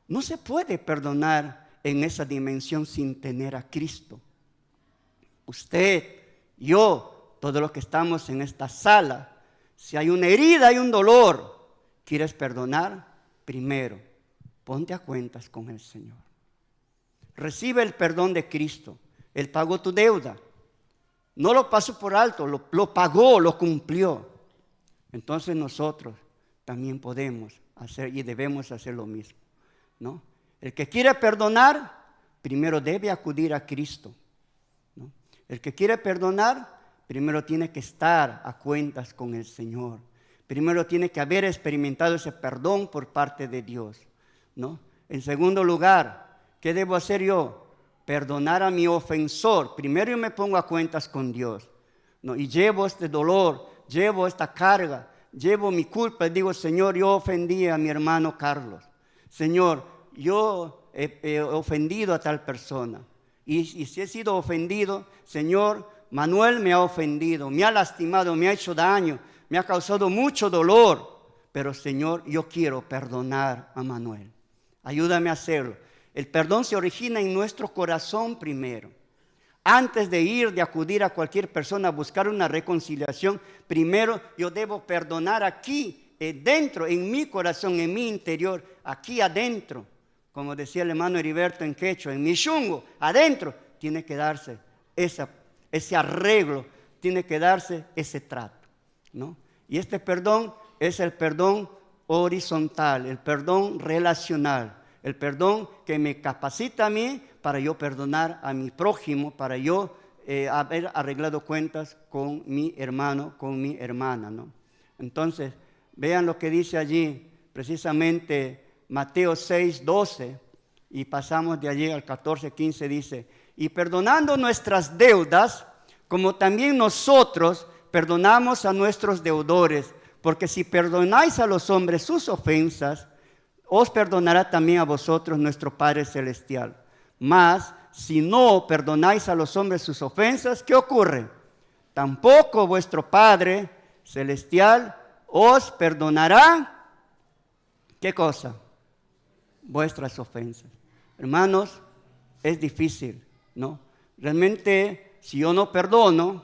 No se puede perdonar en esa dimensión sin tener a Cristo. Usted, yo, todos los que estamos en esta sala, si hay una herida, hay un dolor, ¿quieres perdonar? Primero, ponte a cuentas con el Señor. Recibe el perdón de Cristo. Él pagó tu deuda. No lo pasó por alto, lo pagó, lo cumplió. Entonces nosotros también podemos hacer y debemos hacer lo mismo, ¿no? El que quiere perdonar, primero debe acudir a Cristo, ¿no? El que quiere perdonar, primero tiene que estar a cuentas con el Señor. Primero tiene que haber experimentado ese perdón por parte de Dios, ¿no? En segundo lugar, ¿qué debo hacer yo? Perdonar a mi ofensor. Primero yo me pongo a cuentas con Dios, ¿no? Y llevo este dolor, llevo esta carga, llevo mi culpa y digo, Señor, yo ofendí a mi hermano Carlos. Señor, yo he ofendido a tal persona. Y si he sido ofendido, Señor, Manuel me ha ofendido, me ha lastimado, me ha hecho daño, me ha causado mucho dolor. Pero Señor, yo quiero perdonar a Manuel. Ayúdame a hacerlo. El perdón se origina en nuestro corazón primero. Antes de acudir a cualquier persona a buscar una reconciliación, primero yo debo perdonar aquí, dentro, en mi corazón, en mi interior, aquí adentro. Como decía el hermano Heriberto en quechua, en mi shungo, adentro, tiene que darse ese arreglo, tiene que darse ese trato, ¿no? Y este perdón es el perdón horizontal, el perdón relacional. El perdón que me capacita a mí para yo perdonar a mi prójimo, para yo haber arreglado cuentas con mi hermano, con mi hermana, ¿no? Entonces, vean lo que dice allí, precisamente Mateo 6:12, y pasamos de allí al 14:15, dice, y perdonando nuestras deudas, como también nosotros perdonamos a nuestros deudores, porque si perdonáis a los hombres sus ofensas, os perdonará también a vosotros nuestro Padre Celestial. Mas, si no perdonáis a los hombres sus ofensas, ¿qué ocurre? Tampoco vuestro Padre Celestial os perdonará, ¿qué cosa? Vuestras ofensas. Hermanos, es difícil, ¿no? Realmente, si yo no perdono,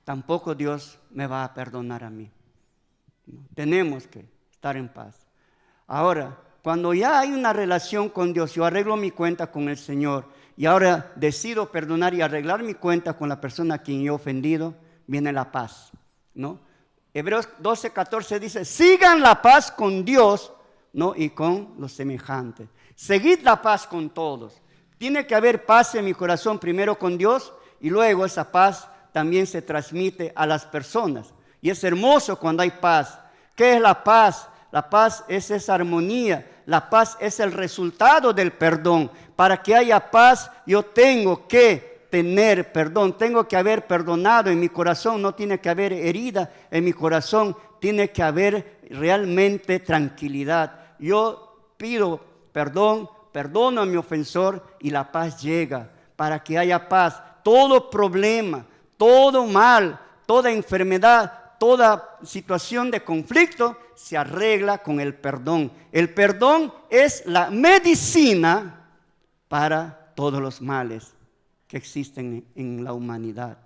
tampoco Dios me va a perdonar a mí, ¿no? Tenemos que estar en paz. Ahora, cuando ya hay una relación con Dios, yo arreglo mi cuenta con el Señor y ahora decido perdonar y arreglar mi cuenta con la persona a quien yo he ofendido, viene la paz, ¿no? Hebreos 12:14 dice, sigan la paz con Dios, ¿no? Y con los semejantes. Seguid la paz con todos. Tiene que haber paz en mi corazón, primero con Dios, y luego esa paz también se transmite a las personas. Y es hermoso cuando hay paz. ¿Qué es la paz? La paz es esa armonía, la paz es el resultado del perdón. Para que haya paz, yo tengo que tener perdón, tengo que haber perdonado en mi corazón, no tiene que haber herida en mi corazón, tiene que haber realmente tranquilidad. Yo pido perdón, perdono a mi ofensor y la paz llega. Para que haya paz, todo problema, todo mal, toda enfermedad, toda situación de conflicto se arregla con el perdón. El perdón es la medicina para todos los males que existen en la humanidad.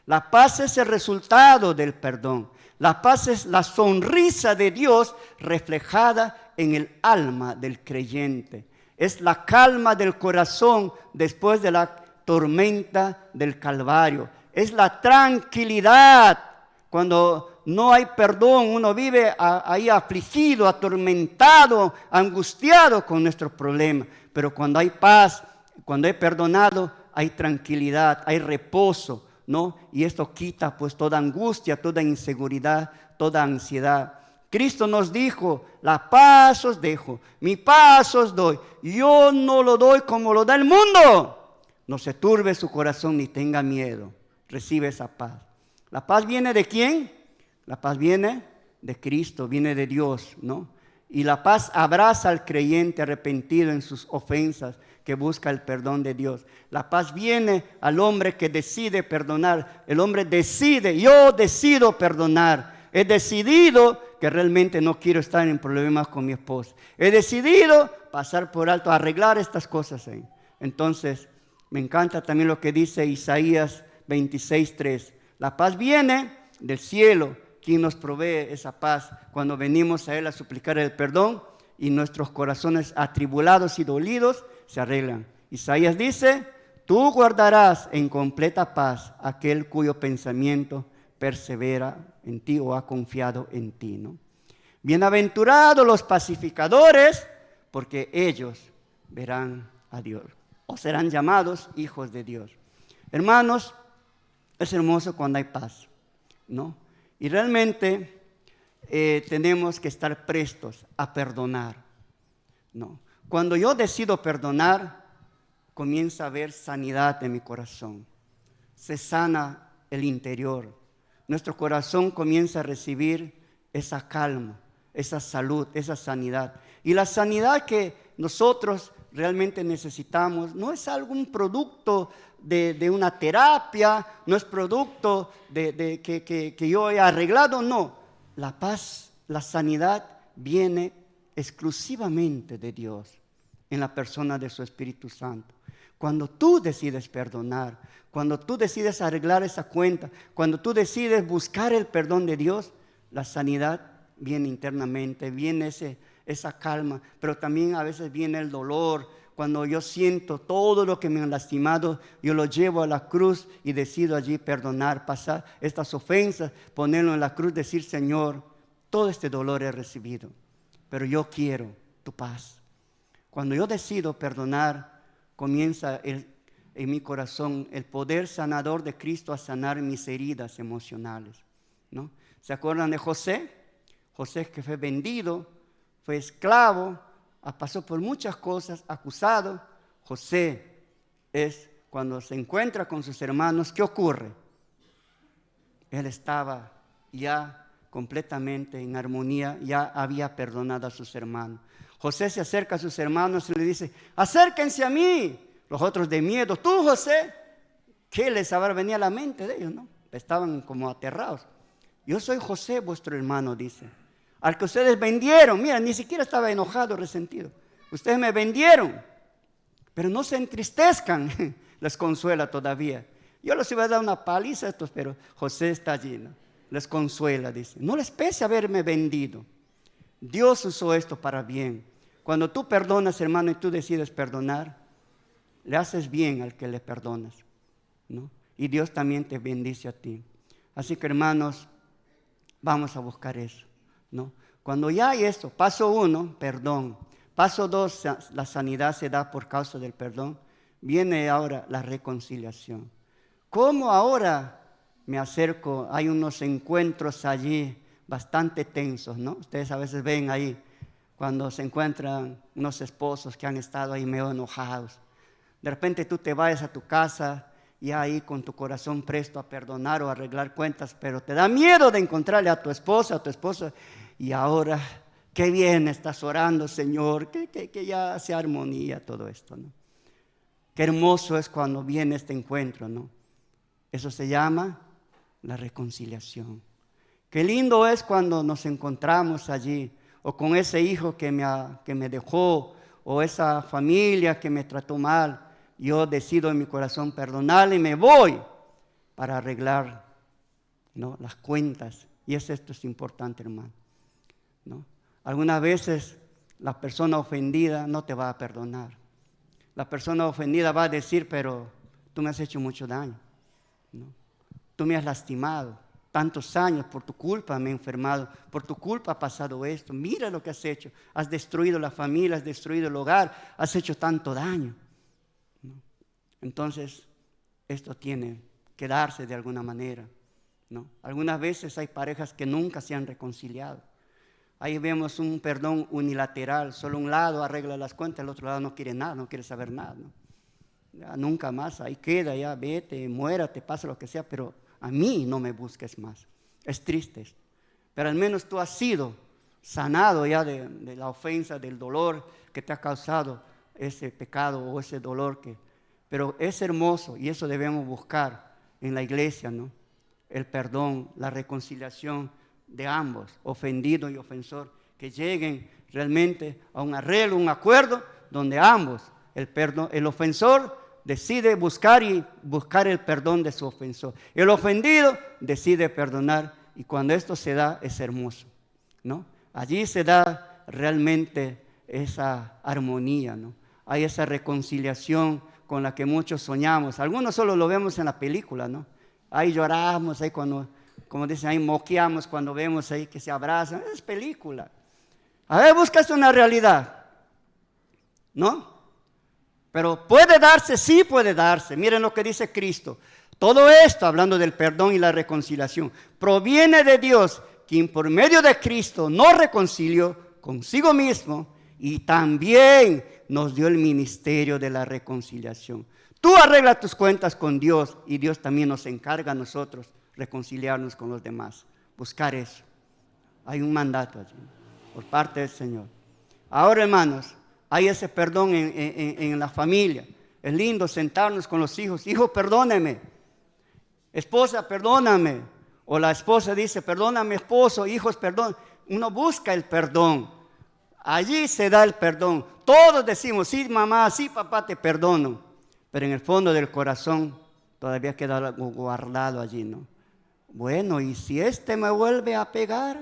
La paz es el resultado del perdón. La paz es la sonrisa de Dios reflejada en el alma del creyente. Es la calma del corazón después de la tormenta del Calvario. Es la tranquilidad cuando no hay perdón, uno vive ahí afligido, atormentado, angustiado con nuestros problemas. Pero cuando hay paz, cuando hay perdonado, hay tranquilidad, hay reposo, ¿no? Y esto quita pues toda angustia, toda inseguridad, toda ansiedad. Cristo nos dijo, la paz os dejo, mi paz os doy. Yo no lo doy como lo da el mundo. No se turbe su corazón ni tenga miedo. Recibe esa paz. ¿La paz viene de quién? La paz viene de Cristo, viene de Dios, ¿no? Y la paz abraza al creyente arrepentido en sus ofensas, que busca el perdón de Dios. La paz viene al hombre que decide perdonar. El hombre decide, yo decido perdonar. He decidido que realmente no quiero estar en problemas con mi esposa. He decidido pasar por alto, arreglar estas cosas ahí. Entonces, me encanta también lo que dice Isaías 26:3. La paz viene del cielo. ¿Quién nos provee esa paz? Cuando venimos a Él a suplicar el perdón y nuestros corazones atribulados y dolidos se arreglan. Isaías dice, tú guardarás en completa paz aquel cuyo pensamiento persevera en ti o ha confiado en ti, ¿no? Bienaventurados los pacificadores, porque ellos verán a Dios o serán llamados hijos de Dios. Hermanos, es hermoso cuando hay paz, ¿no? Y realmente tenemos que estar prestos a perdonar, ¿no? Cuando yo decido perdonar, comienza a haber sanidad en mi corazón. Se sana el interior. Nuestro corazón comienza a recibir esa calma, esa salud, esa sanidad. Y la sanidad que nosotros realmente necesitamos no es algún producto de una terapia, no es producto que yo he arreglado, no. La paz, la sanidad viene exclusivamente de Dios en la persona de su Espíritu Santo. Cuando tú decides perdonar, cuando tú decides arreglar esa cuenta, cuando tú decides buscar el perdón de Dios, la sanidad viene internamente, viene esa calma, pero también a veces viene el dolor. Cuando yo siento todo lo que me han lastimado, yo lo llevo a la cruz y decido allí perdonar, pasar estas ofensas, ponerlo en la cruz, decir, Señor, todo este dolor he recibido, pero yo quiero tu paz. Cuando yo decido perdonar, comienza en mi corazón el poder sanador de Cristo a sanar mis heridas emocionales, ¿no? ¿Se acuerdan de José? José que fue vendido, fue esclavo, pasó por muchas cosas, acusado. José es cuando se encuentra con sus hermanos, ¿qué ocurre? Él estaba ya completamente en armonía, ya había perdonado a sus hermanos. José se acerca a sus hermanos y le dice, acérquense a mí. Los otros de miedo, tú José, ¿qué les habrá venido a la mente de ellos? ¿No? Estaban como aterrados. Yo soy José, vuestro hermano, dice, al que ustedes vendieron. Mira, ni siquiera estaba enojado, resentido. Ustedes me vendieron, pero no se entristezcan, les consuela todavía. Yo les iba a dar una paliza a estos, pero José está allí, ¿no? Les consuela, dice, no les pese haberme vendido. Dios usó esto para bien. Cuando tú perdonas, hermano, y tú decides perdonar, le haces bien al que le perdonas, ¿no? Y Dios también te bendice a ti. Así que, hermanos, vamos a buscar eso, ¿no? Cuando ya hay eso, paso 1, perdón. Paso 2, la sanidad se da por causa del perdón. Viene ahora la reconciliación. ¿Cómo ahora me acerco? Hay unos encuentros allí bastante tensos, ¿no? Ustedes a veces ven ahí cuando se encuentran unos esposos que han estado ahí medio enojados. De repente tú te vayas a tu casa y ahí con tu corazón presto a perdonar o a arreglar cuentas, pero te da miedo de encontrarle a tu esposa, a tu esposo. Y ahora, qué bien estás orando, Señor, que ya sea armonía todo esto, ¿no? Qué hermoso es cuando viene este encuentro, ¿no? Eso se llama la reconciliación. Qué lindo es cuando nos encontramos allí, o con ese hijo que me dejó, o esa familia que me trató mal. Yo decido en mi corazón perdonarle y me voy para arreglar, ¿no?, las cuentas. Y esto es importante, hermano, ¿no? Algunas veces la persona ofendida no te va a perdonar. La persona ofendida va a decir, pero tú me has hecho mucho daño, ¿no? Tú me has lastimado, tantos años, por tu culpa me he enfermado, por tu culpa ha pasado esto, mira lo que has hecho, has destruido la familia, has destruido el hogar, has hecho tanto daño, ¿no? Entonces, esto tiene que darse de alguna manera, ¿no? Algunas veces hay parejas que nunca se han reconciliado. Ahí vemos un perdón unilateral, solo un lado arregla las cuentas, el otro lado no quiere nada, no quiere saber nada, ¿no? Ya nunca más, ahí queda, ya vete, muérate, pasa lo que sea, pero a mí no me busques más. Es triste esto. Pero al menos tú has sido sanado ya de la ofensa, del dolor que te ha causado ese pecado o ese dolor. Pero es hermoso y eso debemos buscar en la iglesia, ¿no? El perdón, la reconciliación de ambos, ofendido y ofensor, que lleguen realmente a un arreglo, un acuerdo, donde ambos, el ofensor decide buscar el perdón de su ofensor. El ofendido decide perdonar y cuando esto se da es hermoso, ¿no? Allí se da realmente esa armonía, ¿no? Hay esa reconciliación con la que muchos soñamos. Algunos solo lo vemos en la película, ¿no? Ahí lloramos, ahí cuando, como dicen, ahí moqueamos cuando vemos ahí que se abrazan. Es película. A ver, buscas una realidad, ¿no? Pero puede darse, sí puede darse. Miren lo que dice Cristo. Todo esto, hablando del perdón y la reconciliación, proviene de Dios, quien por medio de Cristo nos reconcilió consigo mismo y también nos dio el ministerio de la reconciliación. Tú arreglas tus cuentas con Dios y Dios también nos encarga a nosotros reconciliarnos con los demás. Buscar eso. Hay un mandato allí por parte del Señor. Ahora, hermanos, hay ese perdón en la familia. Es lindo sentarnos con los hijos. Hijo, perdóneme. Esposa, perdóname. O la esposa dice, perdóname, esposo. Hijos, perdón. Uno busca el perdón. Allí se da el perdón. Todos decimos, sí, mamá, sí, papá, te perdono. Pero en el fondo del corazón todavía queda algo guardado allí, ¿no? Bueno, ¿y si este me vuelve a pegar?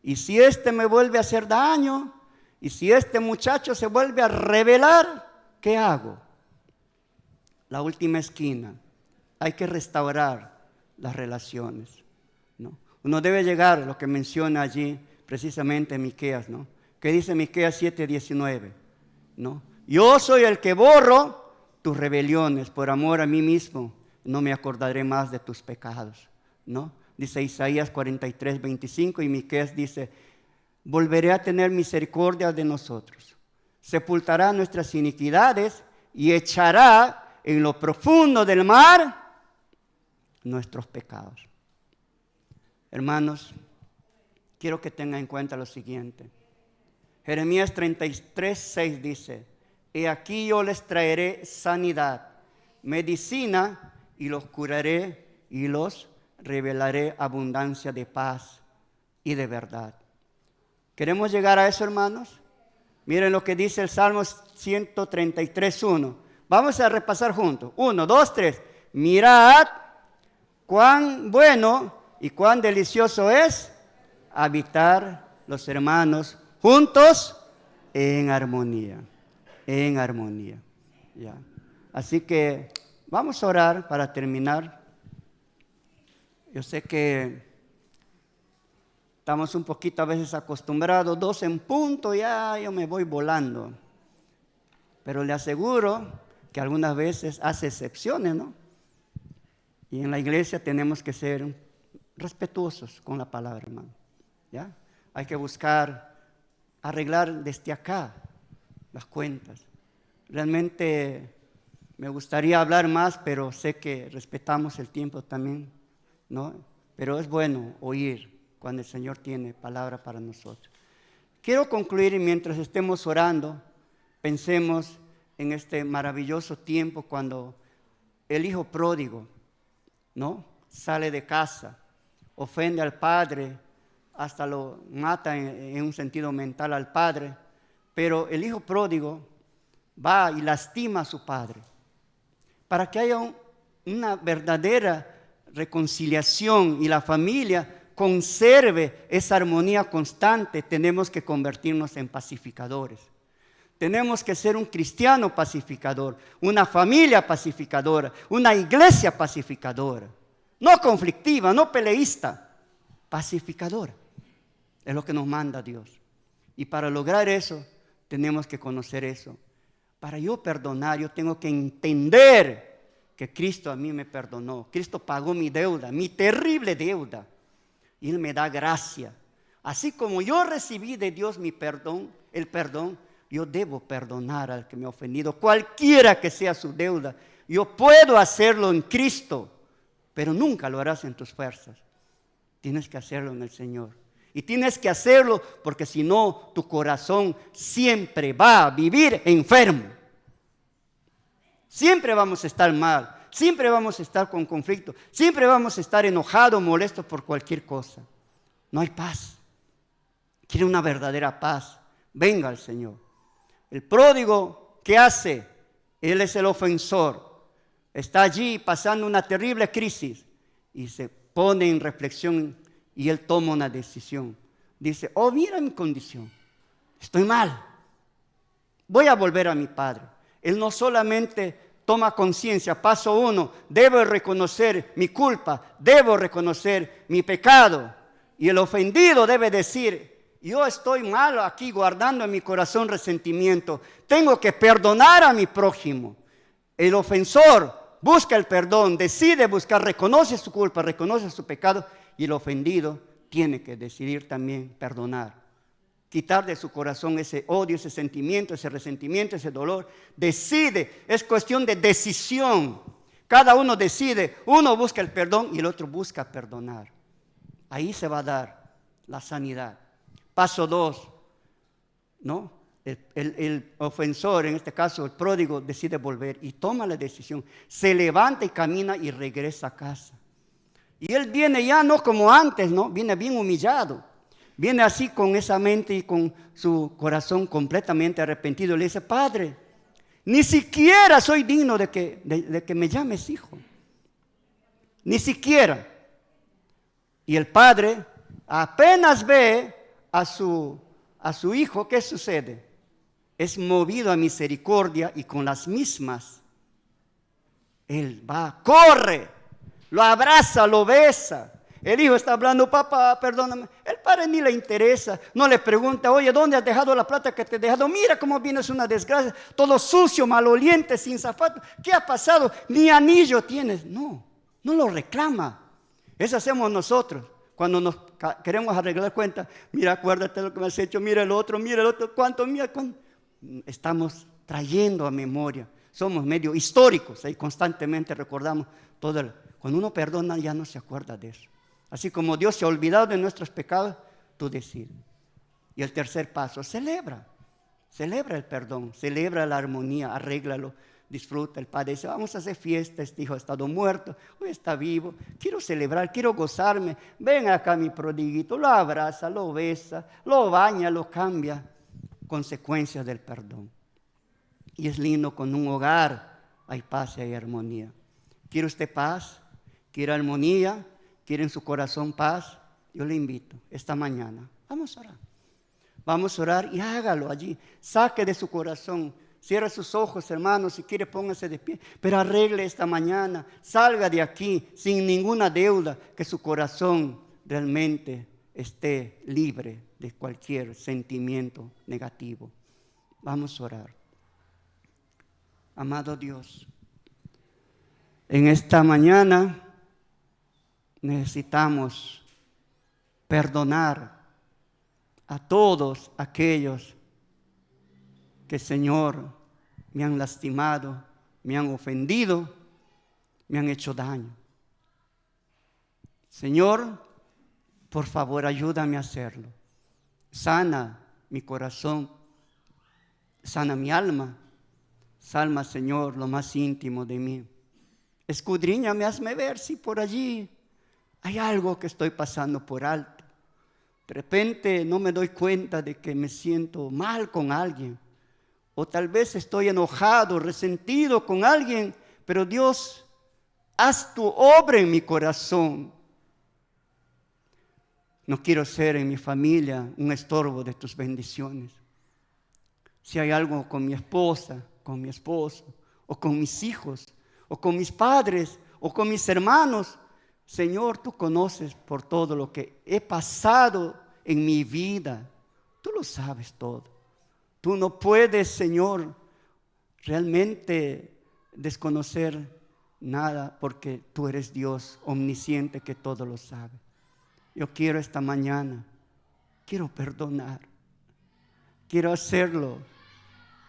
¿Y si este me vuelve a hacer daño? Y si este muchacho se vuelve a rebelar, ¿qué hago? La última esquina. Hay que restaurar las relaciones, ¿no? Uno debe llegar a lo que menciona allí precisamente Miqueas, ¿no? ¿Qué dice Miqueas 7:19? ¿No? Yo soy el que borro tus rebeliones, por amor a mí mismo, no me acordaré más de tus pecados, ¿no? Dice Isaías 43:25 y Miqueas dice, volveré a tener misericordia de nosotros, sepultará nuestras iniquidades y echará en lo profundo del mar nuestros pecados. Hermanos, quiero que tengan en cuenta lo siguiente. Jeremías 33:6 dice, he aquí yo les traeré sanidad, medicina, y los curaré y los revelaré abundancia de paz y de verdad. ¿Queremos llegar a eso, hermanos? Miren lo que dice el Salmo 133:1. Vamos a repasar juntos. 1, 2, 3. Mirad cuán bueno y cuán delicioso es habitar los hermanos juntos en armonía. En armonía. Ya. Así que vamos a orar para terminar. Yo sé que estamos un poquito a veces acostumbrados, 2 en punto, ya yo me voy volando. Pero le aseguro que algunas veces hace excepciones, ¿no? Y en la iglesia tenemos que ser respetuosos con la palabra, hermano. ¿Ya? Hay que buscar arreglar desde acá las cuentas. Realmente me gustaría hablar más, pero sé que respetamos el tiempo también, ¿no? Pero es bueno oír cuando el Señor tiene palabra para nosotros. Quiero concluir y mientras estemos orando, pensemos en este maravilloso tiempo cuando el hijo pródigo, ¿no? Sale de casa, ofende al padre, hasta lo mata en un sentido mental al padre, pero el hijo pródigo va y lastima a su padre. Para que haya una verdadera reconciliación y la familia conserve esa armonía constante, tenemos que convertirnos en pacificadores. Tenemos que ser un cristiano pacificador, una familia pacificadora, una iglesia pacificadora. no conflictiva, no peleísta, pacificadora. Es lo que nos manda Dios. Y para lograr eso, tenemos que conocer eso. Para yo perdonar, yo tengo que entender que Cristo a mí me perdonó. Cristo pagó mi deuda, mi terrible deuda. Y Él me da gracia. Así como yo recibí de Dios mi perdón, el perdón, yo debo perdonar al que me ha ofendido, cualquiera que sea su deuda. Yo puedo hacerlo en Cristo, pero nunca lo harás en tus fuerzas. Tienes que hacerlo en el Señor. Y tienes que hacerlo porque si no, tu corazón siempre va a vivir enfermo. Siempre vamos a estar mal, siempre vamos a estar con conflicto, siempre vamos a estar enojados, molestos por cualquier cosa. No hay paz. Quiere una verdadera paz. Venga al Señor. El pródigo, ¿qué hace? Él es el ofensor. Está allí pasando una terrible crisis y se pone en reflexión y él toma una decisión. Dice, oh, mira mi condición. Estoy mal. Voy a volver a mi padre. Él no solamente toma conciencia, paso 1, debo reconocer mi culpa, debo reconocer mi pecado. Y el ofendido debe decir, yo estoy mal aquí guardando en mi corazón resentimiento. Tengo que perdonar a mi prójimo. El ofensor busca el perdón, decide buscar, reconoce su culpa, reconoce su pecado. Y el ofendido tiene que decidir también perdonar. Quitar de su corazón ese odio, ese sentimiento, ese resentimiento, ese dolor. Decide, es cuestión de decisión. Cada uno decide, uno busca el perdón y el otro busca perdonar. Ahí se va a dar la sanidad. Paso 2, ¿no? El ofensor, en este caso el pródigo, decide volver y toma la decisión. Se levanta y camina y regresa a casa. Y él viene ya no como antes, ¿no? Viene bien humillado. Viene así con esa mente y con su corazón completamente arrepentido. Le dice, Padre, ni siquiera soy digno de que me llames hijo. Ni siquiera. Y el padre apenas ve a su hijo, ¿qué sucede? Es movido a misericordia y con las mismas él va, corre, lo abraza, lo besa. El hijo está hablando, papá, perdóname. El padre ni le interesa, no le pregunta, oye, ¿dónde has dejado la plata que te he dejado? Mira cómo vienes una desgracia, todo sucio, maloliente, sin zapatos. ¿Qué ha pasado? Ni anillo tienes. No lo reclama. Eso hacemos nosotros. Cuando nos queremos arreglar cuentas, mira, acuérdate de lo que me has hecho, mira el otro, cuánto, mira, cuánto. Estamos trayendo a memoria. Somos medio históricos, ahí constantemente recordamos todo. Cuando uno perdona ya no se acuerda de eso. Así como Dios se ha olvidado de nuestros pecados, tú decides. Y el tercer paso, celebra el perdón, celebra la armonía, arréglalo, disfruta. El padre dice, vamos a hacer fiesta, este hijo ha estado muerto, hoy está vivo, quiero celebrar, quiero gozarme. Ven acá mi prodiguito, lo abraza, lo besa, lo baña, lo cambia. Consecuencias del perdón. Y es lindo, con un hogar hay paz y hay armonía. ¿Quiere usted paz? ¿Quiere armonía? ¿Quiere en su corazón paz? Yo le invito esta mañana, vamos a orar. Vamos a orar y hágalo allí. Saque de su corazón. Cierre sus ojos, hermanos, si quiere póngase de pie. Pero arregle esta mañana. Salga de aquí sin ninguna deuda. Que su corazón realmente esté libre de cualquier sentimiento negativo. Vamos a orar. Amado Dios, en esta mañana necesitamos perdonar a todos aquellos que, Señor, me han lastimado, me han ofendido, me han hecho daño. Señor, por favor, ayúdame a hacerlo. Sana mi corazón, sana mi alma, sana, Señor, lo más íntimo de mí. Escudriñame, hazme ver si por allí hay algo que estoy pasando por alto. De repente no me doy cuenta de que me siento mal con alguien. O tal vez estoy enojado, resentido con alguien. Pero Dios, haz tu obra en mi corazón. No quiero ser en mi familia un estorbo de tus bendiciones. Si hay algo con mi esposa, con mi esposo, o con mis hijos, o con mis padres, o con mis hermanos, Señor, tú conoces por todo lo que he pasado en mi vida. Tú lo sabes todo. Tú no puedes, Señor, realmente desconocer nada porque tú eres Dios omnisciente que todo lo sabe. Yo quiero esta mañana, quiero perdonar. Quiero hacerlo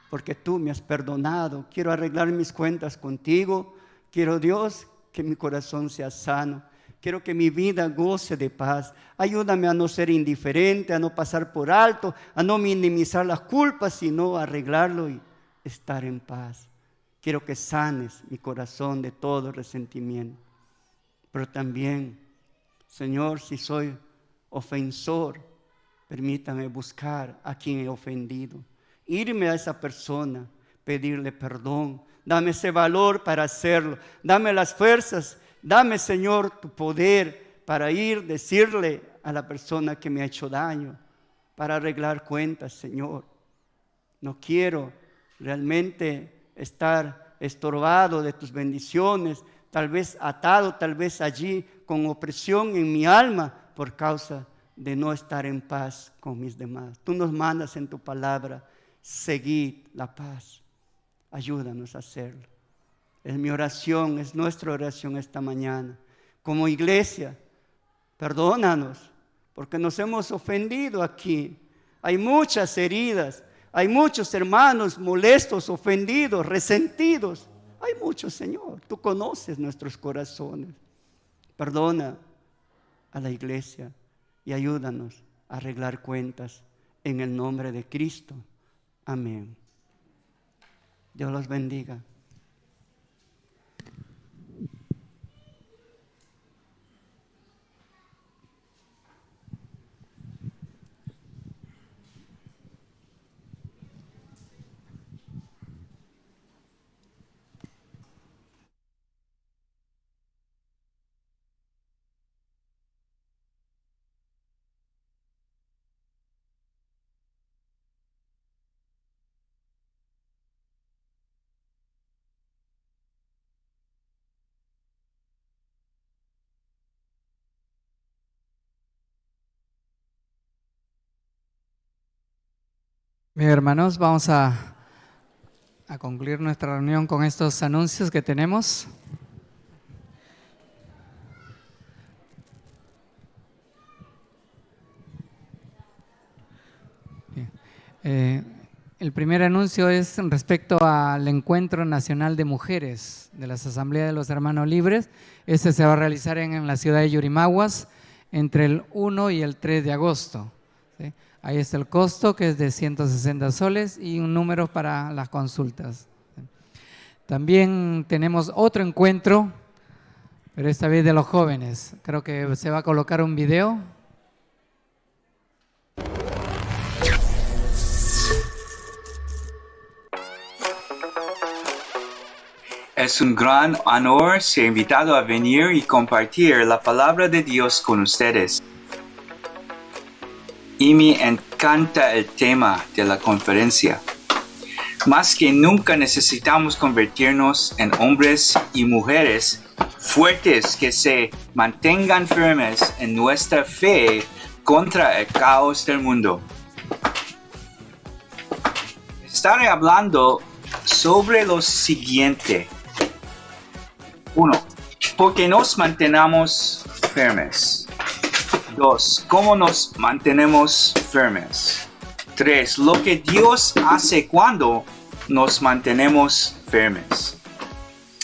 porque tú me has perdonado. Quiero arreglar mis cuentas contigo. Quiero, Dios, que mi corazón sea sano. Quiero que mi vida goce de paz. Ayúdame a no ser indiferente, a no pasar por alto, a no minimizar las culpas, sino a arreglarlo y estar en paz. Quiero que sanes mi corazón de todo resentimiento. Pero también, Señor, si soy ofensor, permítame buscar a quien he ofendido, irme a esa persona, pedirle perdón. Dame ese valor para hacerlo. Dame las fuerzas. Dame, Señor, tu poder para ir, decirle a la persona que me ha hecho daño, para arreglar cuentas, Señor. No quiero realmente estar estorbado de tus bendiciones, tal vez atado, tal vez allí con opresión en mi alma por causa de no estar en paz con mis demás. Tú nos mandas en tu palabra, seguid la paz. Ayúdanos a hacerlo. Es mi oración, es nuestra oración esta mañana. Como iglesia, perdónanos, porque nos hemos ofendido aquí. Hay muchas heridas, hay muchos hermanos molestos, ofendidos, resentidos. Hay muchos, Señor. Tú conoces nuestros corazones. Perdona a la iglesia y ayúdanos a arreglar cuentas en el nombre de Cristo. Amén. Dios los bendiga. Bien, hermanos, vamos a concluir nuestra reunión con estos anuncios que tenemos. El primer anuncio es respecto al Encuentro Nacional de Mujeres de las Asambleas de los Hermanos Libres. Este se va a realizar en la ciudad de Yurimaguas entre el 1 y el 3 de agosto. ¿Sí? Ahí está el costo, que es de 160 soles, y un número para las consultas. También tenemos otro encuentro, pero esta vez de los jóvenes. Creo que se va a colocar un video. Es un gran honor ser invitado a venir y compartir la palabra de Dios con ustedes. Y me encanta el tema de la conferencia. Más que nunca necesitamos convertirnos en hombres y mujeres fuertes que se mantengan firmes en nuestra fe contra el caos del mundo. Estaré hablando sobre lo siguiente. 1. ¿Por qué nos mantenemos firmes? 2. ¿Cómo nos mantenemos firmes? 3. Lo que Dios hace cuando nos mantenemos firmes.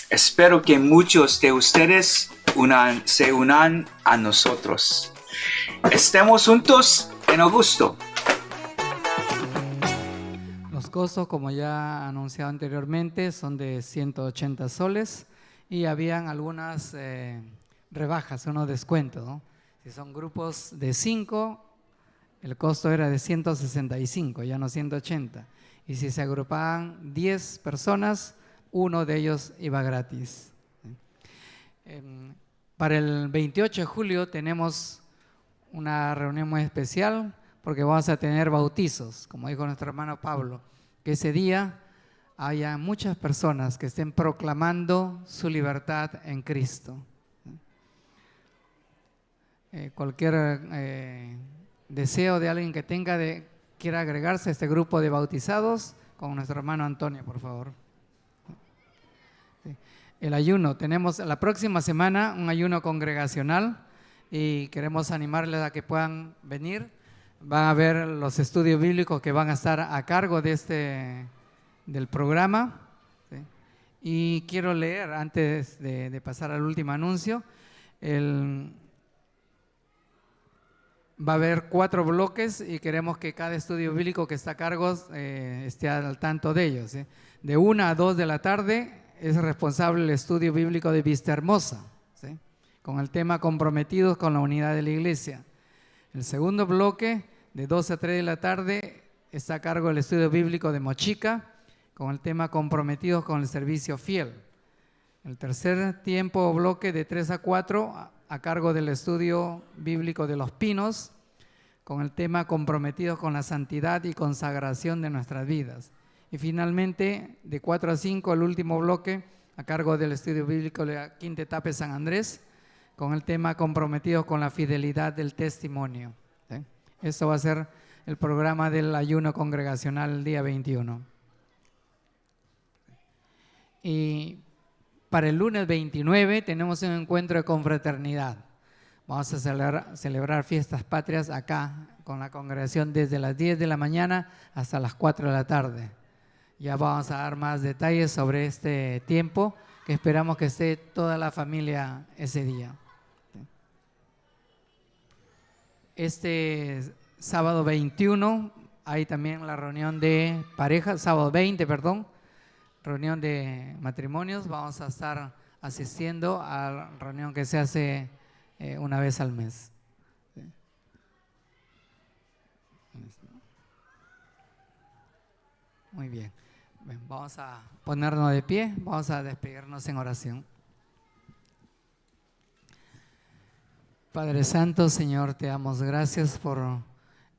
Espero que muchos de ustedes se unan a nosotros. Estemos juntos en Augusto. Los costos, como ya anunciado anteriormente, son de 180 soles y habían algunas rebajas, unos descuentos, ¿no? Si son grupos de 5, el costo era de 165, ya no 180. Y si se agrupaban 10 personas, uno de ellos iba gratis. Para el 28 de julio tenemos una reunión muy especial porque vamos a tener bautizos, como dijo nuestro hermano Pablo, que ese día haya muchas personas que estén proclamando su libertad en Cristo. cualquier deseo de alguien que quiera agregarse a este grupo de bautizados, con nuestro hermano Antonio, por favor. El ayuno, tenemos la próxima semana un ayuno congregacional y queremos animarles a que puedan venir. Van a ver los estudios bíblicos que van a estar a cargo del programa. ¿Sí? Y quiero leer, antes de pasar al último anuncio, va a haber 4 bloques y queremos que cada estudio bíblico que está a cargo esté al tanto de ellos. ¿Sí? De 1 a 2 de la tarde es responsable el estudio bíblico de Vista Hermosa, ¿sí? Con el tema comprometidos con la unidad de la iglesia. El segundo bloque, de 2 a 3 de la tarde, está a cargo el estudio bíblico de Mochica, con el tema comprometidos con el servicio fiel. El tercer tiempo o bloque, de 3 a 4, a cargo del estudio bíblico de Los Pinos, con el tema comprometidos con la santidad y consagración de nuestras vidas. Y finalmente, de 4 a 5, el último bloque, a cargo del estudio bíblico de la quinta etapa de San Andrés, con el tema comprometidos con la fidelidad del testimonio. ¿Sí? Esto va a ser el programa del ayuno congregacional el día 21. Y para el lunes 29 tenemos un encuentro de confraternidad. Vamos a celebrar fiestas patrias acá con la congregación desde las 10 de la mañana hasta las 4 de la tarde. Ya vamos a dar más detalles sobre este tiempo, que esperamos que esté toda la familia ese día. Este sábado 21 hay también la reunión de parejas, sábado 20, perdón, reunión de matrimonios. Vamos a estar asistiendo a la reunión que se hace una vez al mes. Muy bien. Bien, vamos a ponernos de pie, vamos a despedirnos en oración. Padre Santo, Señor, te damos gracias por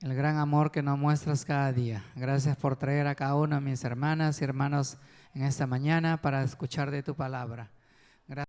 el gran amor que nos muestras cada día. Gracias por traer a cada uno de mis hermanas y hermanos en esta mañana para escuchar de tu palabra. Gracias.